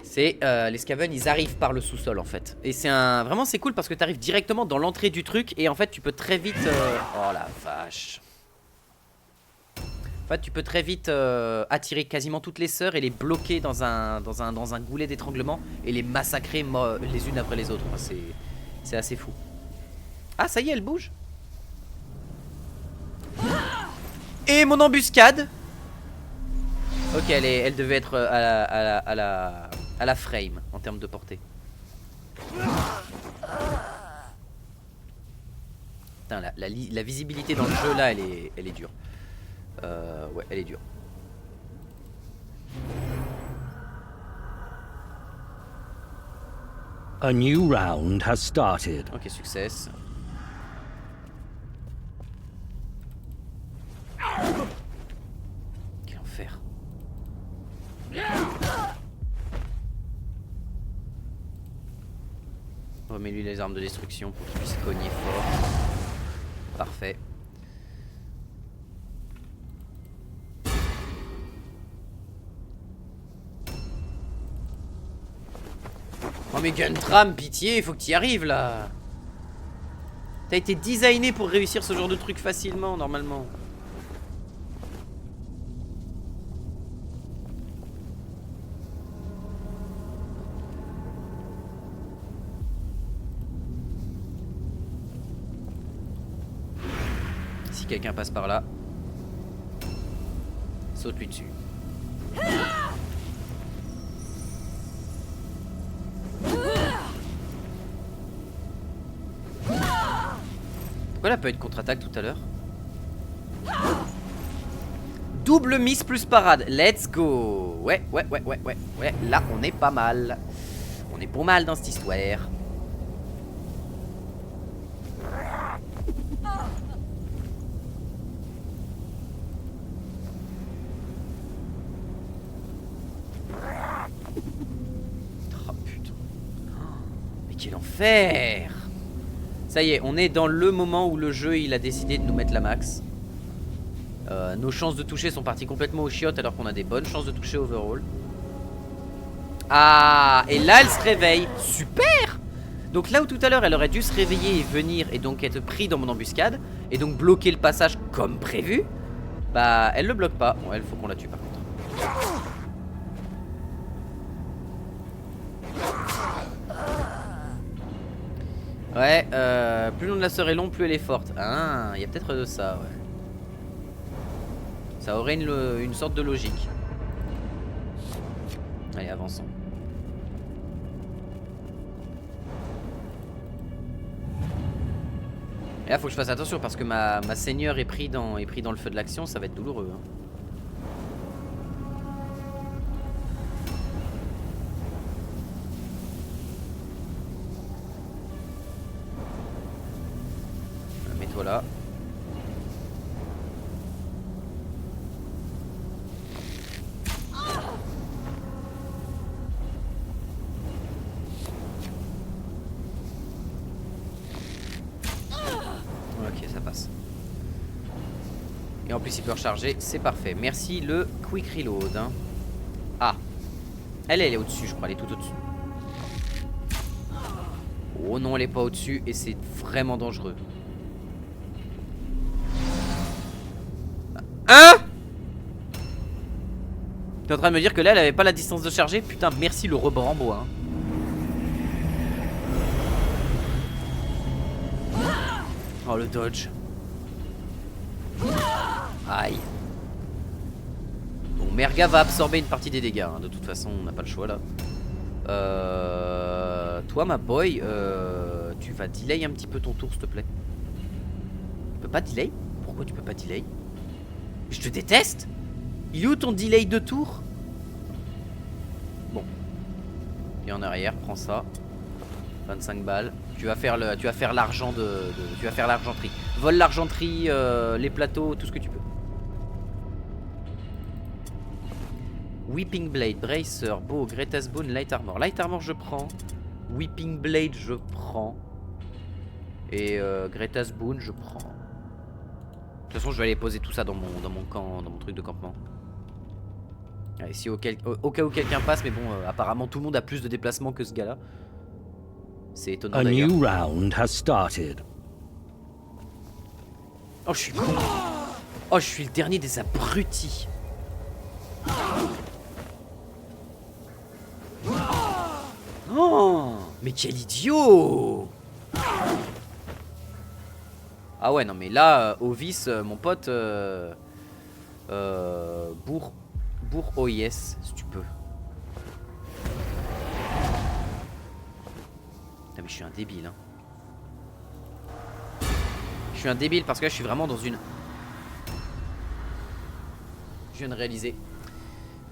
C'est les Skaven, ils arrivent par le sous-sol en fait. Et c'est un... Vraiment c'est cool parce que tu arrives directement dans l'entrée du truc. Et en fait tu peux très vite... Oh la vache. En fait tu peux très vite attirer quasiment toutes les sœurs et les bloquer dans un goulet d'étranglement. Et les massacrer les unes après les autres. C'est assez fou. Ah ça y est, elle bouge. Et mon embuscade. Ok, elle devait être à la frame en termes de portée. Putain, la visibilité dans le jeu là, elle est dure. Ouais, elle est dure. A new round has started. Ok, success. Quel enfer. Remets-lui les armes de destruction pour qu'il puisse cogner fort. Parfait. Oh mais Guntram, pitié, il faut que tu y arrives là. T'as été designé pour réussir ce genre de truc facilement normalement. Si quelqu'un passe par là, saute-lui dessus. Pourquoi elle a pas eu de contre-attaque tout à l'heure? Double miss plus parade, let's go. Ouais, là on est pas mal. On est pas mal dans cette histoire. Oh putain. Mais quel enfer. Ça y est, on est dans le moment où le jeu il a décidé de nous mettre la max. Nos chances de toucher sont parties complètement aux chiottes alors qu'on a des bonnes chances de toucher overall. Ah, et là elle se réveille. Super. Donc là où tout à l'heure elle aurait dû se réveiller et venir et donc être pris dans mon embuscade et donc bloquer le passage comme prévu, bah elle le bloque pas. Bon, elle faut qu'on la tue par contre. Ouais, plus le nom de la sœur est long, plus elle est forte. Ah, il y a peut-être de ça, ouais. Ça aurait une sorte de logique. Allez, avançons. Et là, faut que je fasse attention parce que ma seigneur est pris dans le feu de l'action, ça va être douloureux. Hein. Mets-toi là. Ok, ça passe. Et en plus il peut recharger, c'est parfait. Merci le quick reload. Hein. Ah, elle est au-dessus, je crois, elle est tout au-dessus. Oh non, elle est pas au-dessus et c'est vraiment dangereux. Hein? T'es en train de me dire que là elle avait pas la distance de charger? Putain, merci le rebord en bois. Hein. Oh le dodge. Aïe. Bon, Merga va absorber une partie des dégâts. Hein. De toute façon, on n'a pas le choix là. Toi, ma boy, tu vas delay un petit peu ton tour, s'il te plaît. Tu peux pas delay? Pourquoi tu peux pas delay? Je te déteste. Il est où ton delay de tour? Bon. Et en arrière, prends ça. 25 balles. Tu vas faire l'argent tu vas faire l'argenterie. Vole l'argenterie, les plateaux, tout ce que tu peux. Whipping Blade, Bracer, Bow, Greatest Bone, Light Armor. Light Armor je prends. Whipping Blade, je prends. Et Greta's Boon, je prends. De toute façon, je vais aller poser tout ça dans mon camp, dans mon truc de campement. Allez, si au cas où quelqu'un passe, mais bon, apparemment tout le monde a plus de déplacement que ce gars-là. C'est étonnant A d'ailleurs. new round has started. Oh, je suis con. Oh, je suis le dernier des abrutis. Oh, mais quel idiot! Ah ouais, non mais là, Ovis, mon pote, bourre OIS, si tu peux. Putain, mais je suis un débile, hein. Je suis un débile parce que là, je suis vraiment dans une... Je viens de réaliser.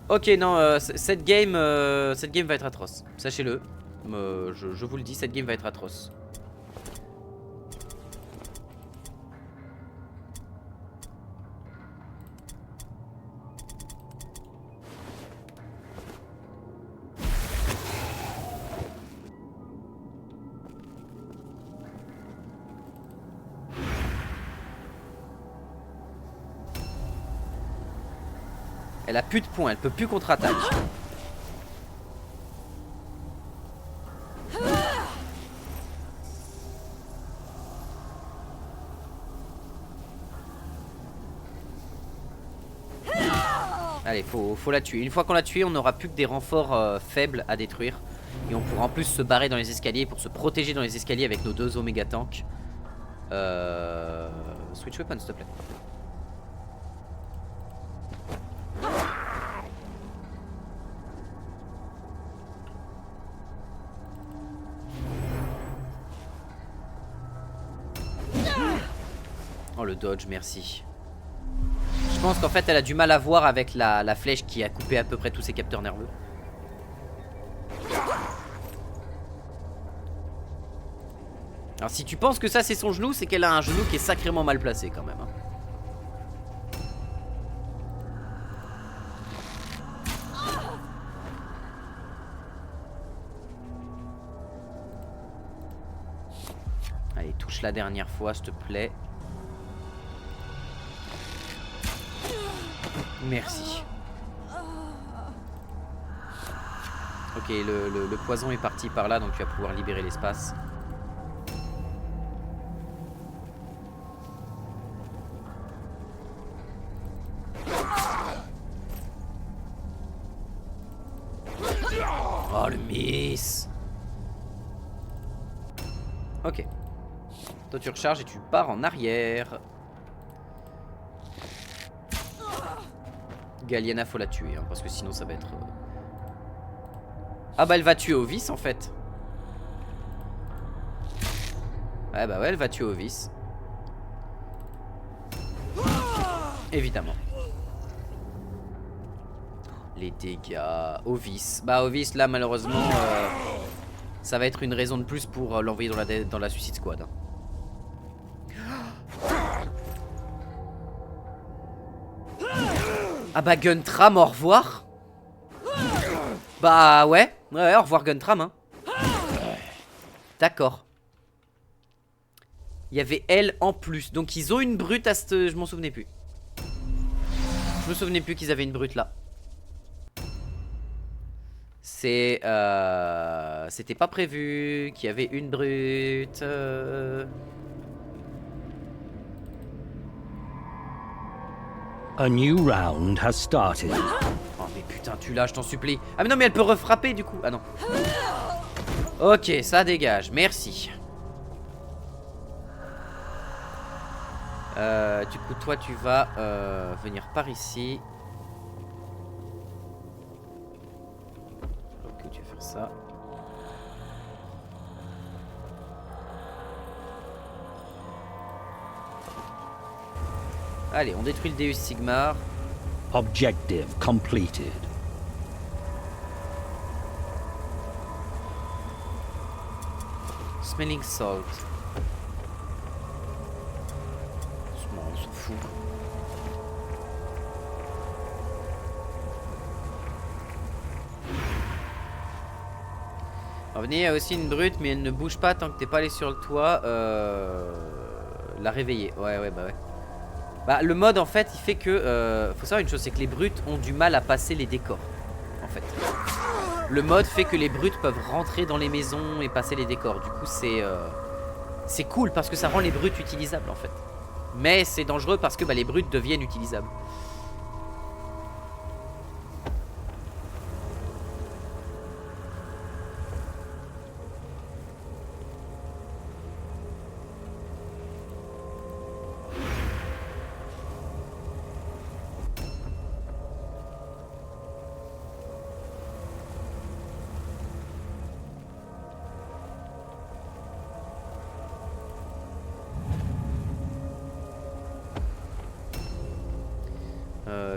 Ok, non, cette game va être atroce. Sachez-le. Je vous le dis, cette game va être atroce. Elle a plus de points, elle peut plus contre-attaque. Allez, faut la tuer. Une fois qu'on l'a tuée, on n'aura plus que des renforts faibles à détruire. Et on pourra en plus se barrer dans les escaliers pour se protéger dans les escaliers avec nos 2 Omega tanks. Switch weapon, s'il te plaît. Oh, le dodge, merci. Je pense qu'en fait elle a du mal à voir avec la flèche qui a coupé à peu près tous ses capteurs nerveux. Alors si tu penses que ça c'est son genou, c'est qu'elle a un genou qui est sacrément mal placé quand même, hein. Allez, touche la dernière fois s'il te plaît. Merci. Ok, le poison est parti par là, donc tu vas pouvoir libérer l'espace. Oh, le miss. Ok. Toi tu recharges et tu pars en arrière. Galliana, faut la tuer, hein, parce que sinon ça va être... Ah bah elle va tuer Ovis en fait. Ouais bah ouais, elle va tuer Ovis. Évidemment. Les dégâts... Ovis. Bah Ovis là malheureusement... ça va être une raison de plus pour l'envoyer dans la Suicide Squad, hein. Ah bah Guntram, au revoir. Bah ouais, au revoir Guntram, hein. D'accord. Il y avait elle en plus. Donc ils ont une brute à ce... Je m'en souvenais plus. Je me souvenais plus qu'ils avaient une brute là. C'est... C'était pas prévu qu'il y avait une brute. A new round has started. Oh mais putain, tu l'as, je t'en supplie. Ah mais non mais elle peut refrapper du coup. Ah non. Ok, ça dégage, merci. Du coup toi tu vas venir par ici. Ok, tu vas faire ça. Allez, on détruit le Deus Sigmar. Objective completed. Smelling salt. On s'en fout. Revenez, il y a aussi une brute, mais elle ne bouge pas tant que t'es pas allé sur le toit. La réveiller. Ouais, bah ouais. Bah, le mode en fait, il fait que. Faut savoir une chose, c'est que les brutes ont du mal à passer les décors. En fait. Le mode fait que les brutes peuvent rentrer dans les maisons et passer les décors. Du coup, c'est cool parce que ça rend les brutes utilisables en fait. Mais c'est dangereux parce que bah, les brutes deviennent utilisables.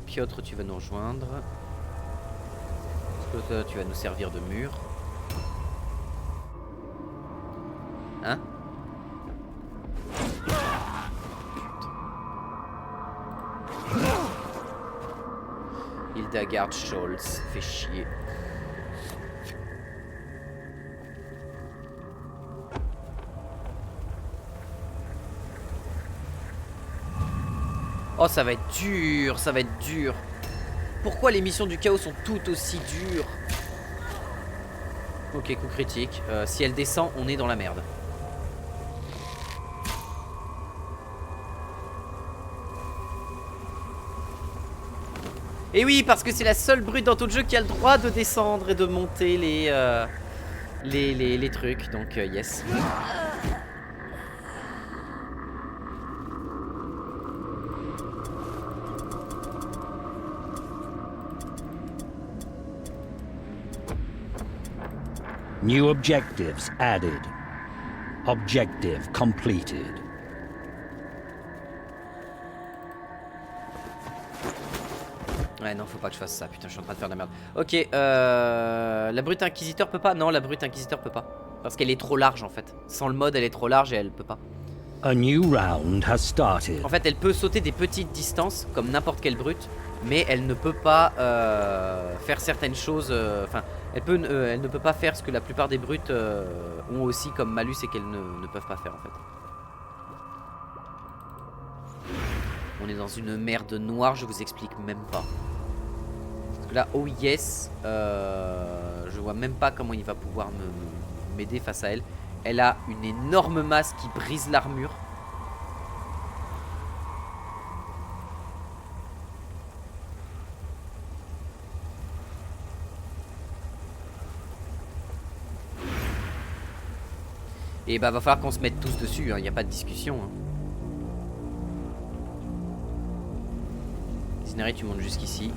Piotr, tu vas nous rejoindre. Est-ce que toi, tu vas nous servir de mur? Hein? Hildegard Scholz, fait chier. Oh, ça va être dur, ça va être dur. Pourquoi les missions du chaos sont toutes aussi dures? Ok, coup critique. Si elle descend, on est dans la merde. Et oui, parce que c'est la seule brute dans tout le jeu qui a le droit de descendre et de monter les trucs. Donc, yes. New objectives added. Objective completed. Ouais, non, faut pas que je fasse ça. Putain, je suis en train de faire de la merde. Ok, la brute inquisiteur peut pas? Non, la brute inquisiteur peut pas. Parce qu'elle est trop large en fait. Sans le mode, elle est trop large et elle peut pas. A new round has started. En fait, elle peut sauter des petites distances comme n'importe quelle brute, mais elle ne peut pas faire certaines choses. Enfin, elle ne peut pas faire ce que la plupart des brutes ont aussi comme malus et qu'elles ne peuvent pas faire en fait. On est dans une merde noire, je vous explique même pas. Parce que là, oh yes, je vois même pas comment il va pouvoir m'aider face à elle. Elle a une énorme masse qui brise l'armure. Et bah va falloir qu'on se mette tous dessus, il n'y a pas de discussion. Hein. Zinari, tu montes jusqu'ici.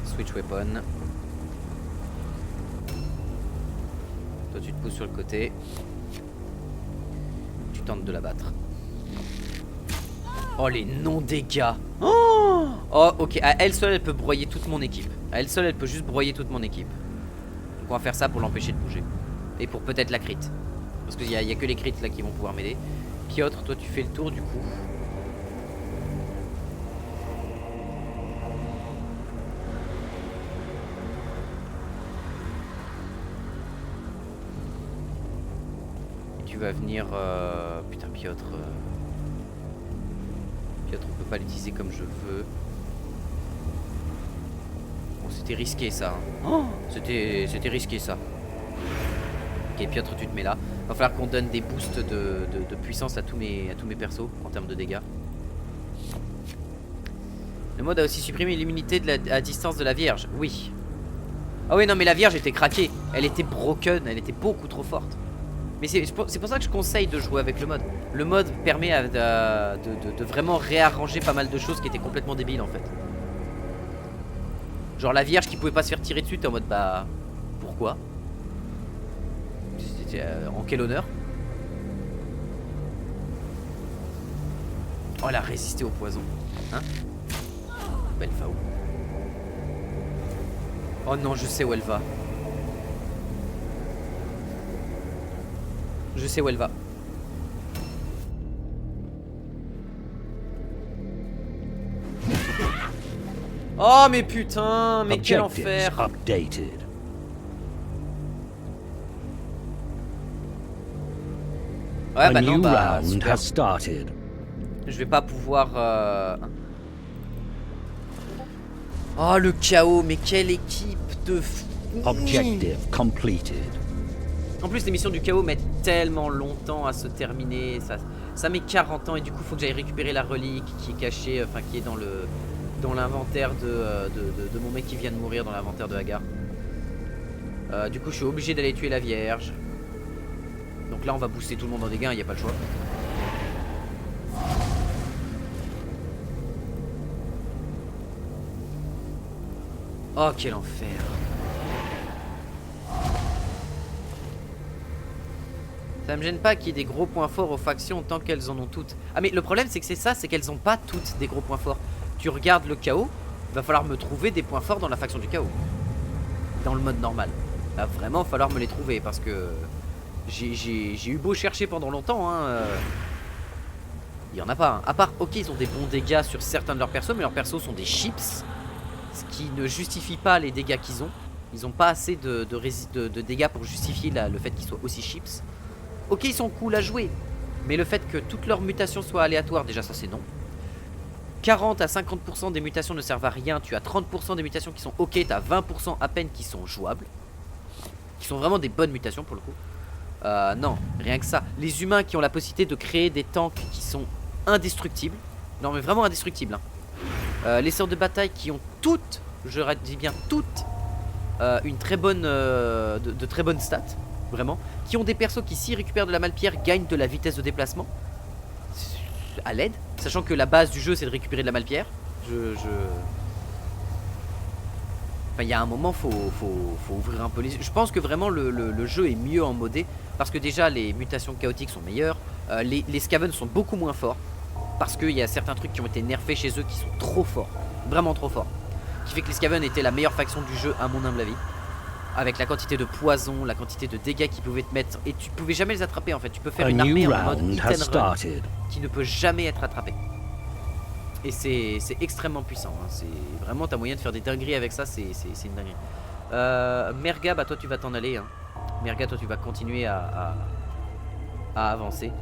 Switch weapon. Toi tu te pousses sur le côté. Tu tentes de la battre. Oh les non-dégâts. Oh ok, à elle seule elle peut broyer toute mon équipe. À elle seule elle peut juste broyer toute mon équipe. Donc on va faire ça pour l'empêcher de bouger. Et pour peut-être la crit. Parce qu'il y a que les crits là qui vont pouvoir m'aider. Piotr, toi tu fais le tour du coup. Et tu vas venir... Putain Piotr... Piotr, on peut pas l'utiliser comme je veux. Bon, c'était risqué ça. Hein. Oh, c'était risqué ça. Ok, Piotr, tu te mets là. Va falloir qu'on donne des boosts de puissance à tous mes persos en termes de dégâts. Le mode a aussi supprimé l'immunité à distance de la Vierge. Oui. Ah oui, non, mais la Vierge était craquée. Elle était broken, elle était beaucoup trop forte. Mais c'est pour ça que je conseille de jouer avec le mode. Le mode permet de vraiment réarranger pas mal de choses qui étaient complètement débiles en fait. Genre la Vierge qui pouvait pas se faire tirer dessus, t'es en mode bah... Pourquoi? En quel honneur? Oh, elle a résisté au poison. Hein? Bah, elle va où? Oh non, je sais où elle va. Je sais où elle va. Oh mais putain, mais quel Objectives enfer. updated. Ouais A bah non, new bah round super. has started. Je vais pas pouvoir... Oh le chaos, mais quelle équipe de fou. Objective completed. En plus les missions du chaos mettent tellement longtemps à se terminer, ça met 40 ans et du coup faut que j'aille récupérer la relique qui est cachée, enfin qui est dans l'inventaire de mon mec qui vient de mourir, dans l'inventaire de Hagar. Du coup je suis obligé d'aller tuer la vierge. Donc là on va booster tout le monde en dégâts, il n'y a pas le choix. Oh quel enfer. Ça me gêne pas qu'il y ait des gros points forts aux factions tant qu'elles en ont toutes. Ah mais le problème c'est que c'est ça, c'est qu'elles ont pas toutes des gros points forts. Tu regardes le chaos, il va falloir me trouver des points forts dans la faction du chaos. Dans le mode normal. Il va vraiment falloir me les trouver parce que j'ai eu beau chercher pendant longtemps hein. Il y en a pas hein. À part, ok ils ont des bons dégâts sur certains de leurs persos, mais leurs persos sont des chips. Ce qui ne justifie pas les dégâts qu'ils ont. Ils ont pas assez de dégâts pour justifier le fait qu'ils soient aussi chips. Ok ils sont cool à jouer, mais le fait que toutes leurs mutations soient aléatoires, déjà ça c'est non. 40 à 50% des mutations ne servent à rien. Tu as 30% des mutations qui sont ok, tu as 20% à peine qui sont jouables, qui sont vraiment des bonnes mutations pour le coup. Non, rien que ça. Les humains qui ont la possibilité de créer des tanks qui sont indestructibles. Non mais vraiment indestructibles hein. Les sœurs de bataille qui ont toutes, je dis bien toutes, une très bonne, de très bonnes stats. Vraiment, qui ont des persos qui s'ils récupèrent de la malpierre gagnent de la vitesse de déplacement à l'aide, sachant que la base du jeu c'est de récupérer de la malpierre. Enfin il y a un moment faut ouvrir un peu les yeux. Je pense que vraiment le jeu est mieux en modé, parce que déjà les mutations chaotiques sont meilleures, les Skaven sont beaucoup moins forts, parce qu'il y a certains trucs qui ont été nerfés chez eux qui sont trop forts, vraiment trop forts, qui fait que les Skaven étaient la meilleure faction du jeu à mon humble avis. Avec la quantité de poison, la quantité de dégâts qu'ils pouvaient te mettre. Et tu pouvais jamais les attraper en fait. Tu peux faire une armée en mode hit and run qui ne peut jamais être attrapée. Et c'est extrêmement puissant hein. C'est vraiment, t'as moyen de faire des dingueries avec ça. C'est une dinguerie. Merga, bah toi tu vas t'en aller hein. Merga, toi tu vas continuer à avancer.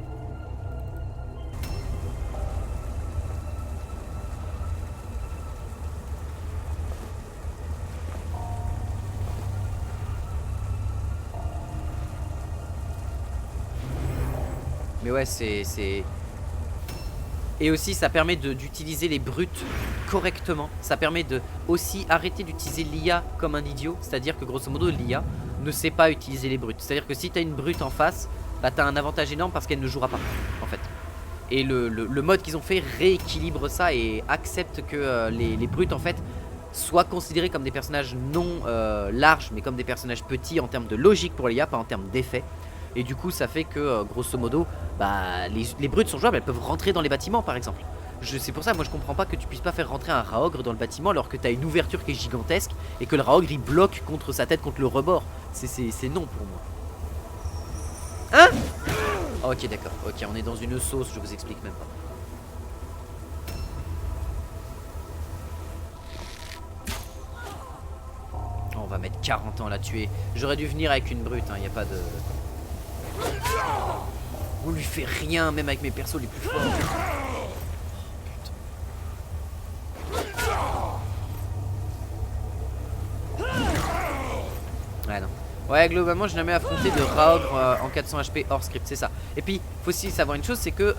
Mais ouais c'est... Et aussi ça permet d'utiliser les brutes correctement. Ça permet de aussi arrêter d'utiliser l'IA comme un idiot. C'est-à-dire que grosso modo l'IA ne sait pas utiliser les brutes. C'est-à-dire que si t'as une brute en face, bah t'as un avantage énorme parce qu'elle ne jouera pas en fait. Et le mode qu'ils ont fait rééquilibre ça et accepte que les brutes en fait soient considérés comme des personnages non larges, mais comme des personnages petits en termes de logique pour l'IA, pas en termes d'effet. Et du coup ça fait que grosso modo bah, les brutes sont jouables, elles peuvent rentrer dans les bâtiments par exemple. C'est pour ça moi je comprends pas que tu puisses pas faire rentrer un Raogre dans le bâtiment alors que t'as une ouverture qui est gigantesque et que le Raogre il bloque contre sa tête, contre le rebord. C'est non pour moi. Hein? Ok d'accord, ok on est dans une sauce, je vous explique même pas. On va mettre 40 ans à la tuer. J'aurais dû venir avec une brute, hein, y a pas de... On lui fait rien, même avec mes persos les plus forts. Ouais non. Ouais globalement j'ai jamais affronté de Raogre en 400 HP hors script, c'est ça. Et puis faut aussi savoir une chose, c'est que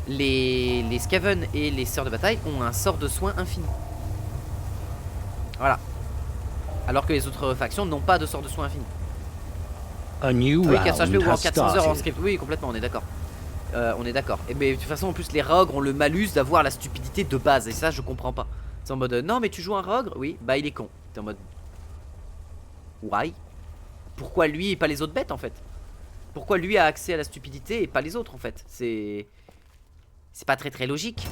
les Skaven et les sœurs de bataille ont un sort de soin infini. Voilà. Alors que les autres factions n'ont pas de sort de soin infini. A new oui, 400 HP ou en has 400 heures en started. script, oui complètement on est d'accord. On est d'accord. Et mais de toute façon en plus les Raogres ont le malus d'avoir la stupidité de base. Et ça je comprends pas. C'est en mode non mais tu joues un Raogre? Oui, bah il est con. T'es en mode why? Pourquoi lui et pas les autres bêtes en fait? Pourquoi lui a accès à la stupidité et pas les autres en fait? C'est pas très logique.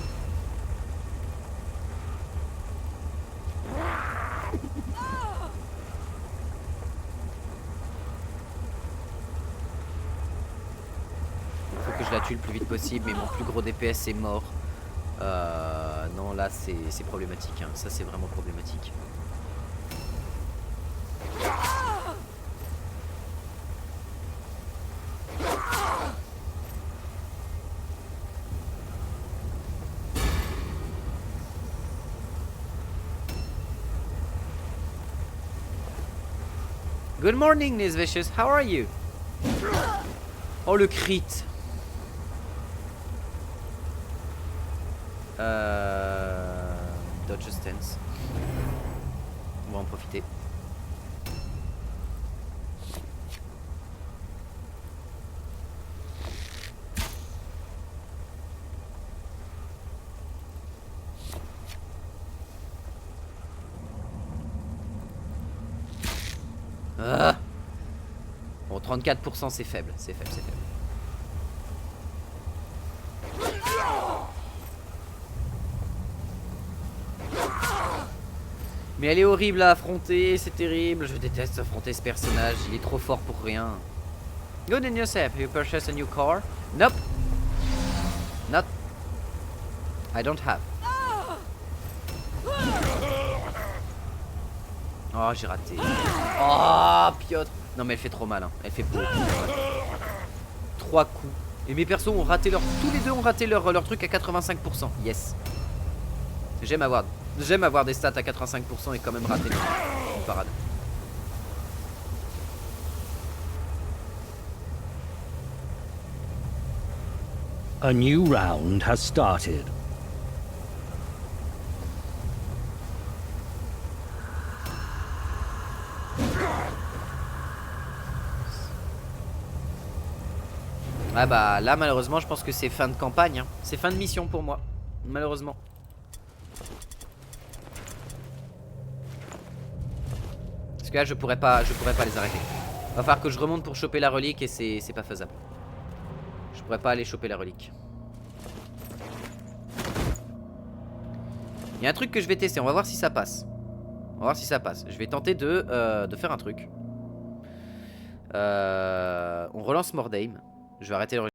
Faut que je la tue le plus vite possible, mais mon plus gros DPS est mort. Non, là c'est problématique, hein. Ça c'est vraiment problématique. Good morning, Miss Vicious. How are you? Oh, le crit. Dodge stance. On va en profiter. Ah. Bon, 34% c'est faible, c'est faible, c'est faible. Mais elle est horrible à affronter, c'est terrible. Je déteste affronter ce personnage, il est trop fort pour rien. Good in yourself, you purchased a new car? Nope. Not. I don't have. Oh, j'ai raté. Oh, Piotr. Non, mais elle fait trop mal, hein. Elle fait beaucoup. 3 coups. Et mes persos ont raté leur... Tous les deux ont raté leur truc à 85%. Yes. J'aime avoir des stats à 85% et quand même rater une parade. A new round has started. Ah bah là malheureusement je pense que c'est fin de campagne, hein. C'est fin de mission pour moi. Malheureusement. Parce que là je pourrais pas les arrêter. Va falloir que je remonte pour choper la relique et c'est pas faisable. Je pourrais pas aller choper la relique. Il y a un truc que je vais tester, on va voir si ça passe. On va voir si ça passe. Je vais tenter de faire un truc. On relance Mordheim. Je vais arrêter le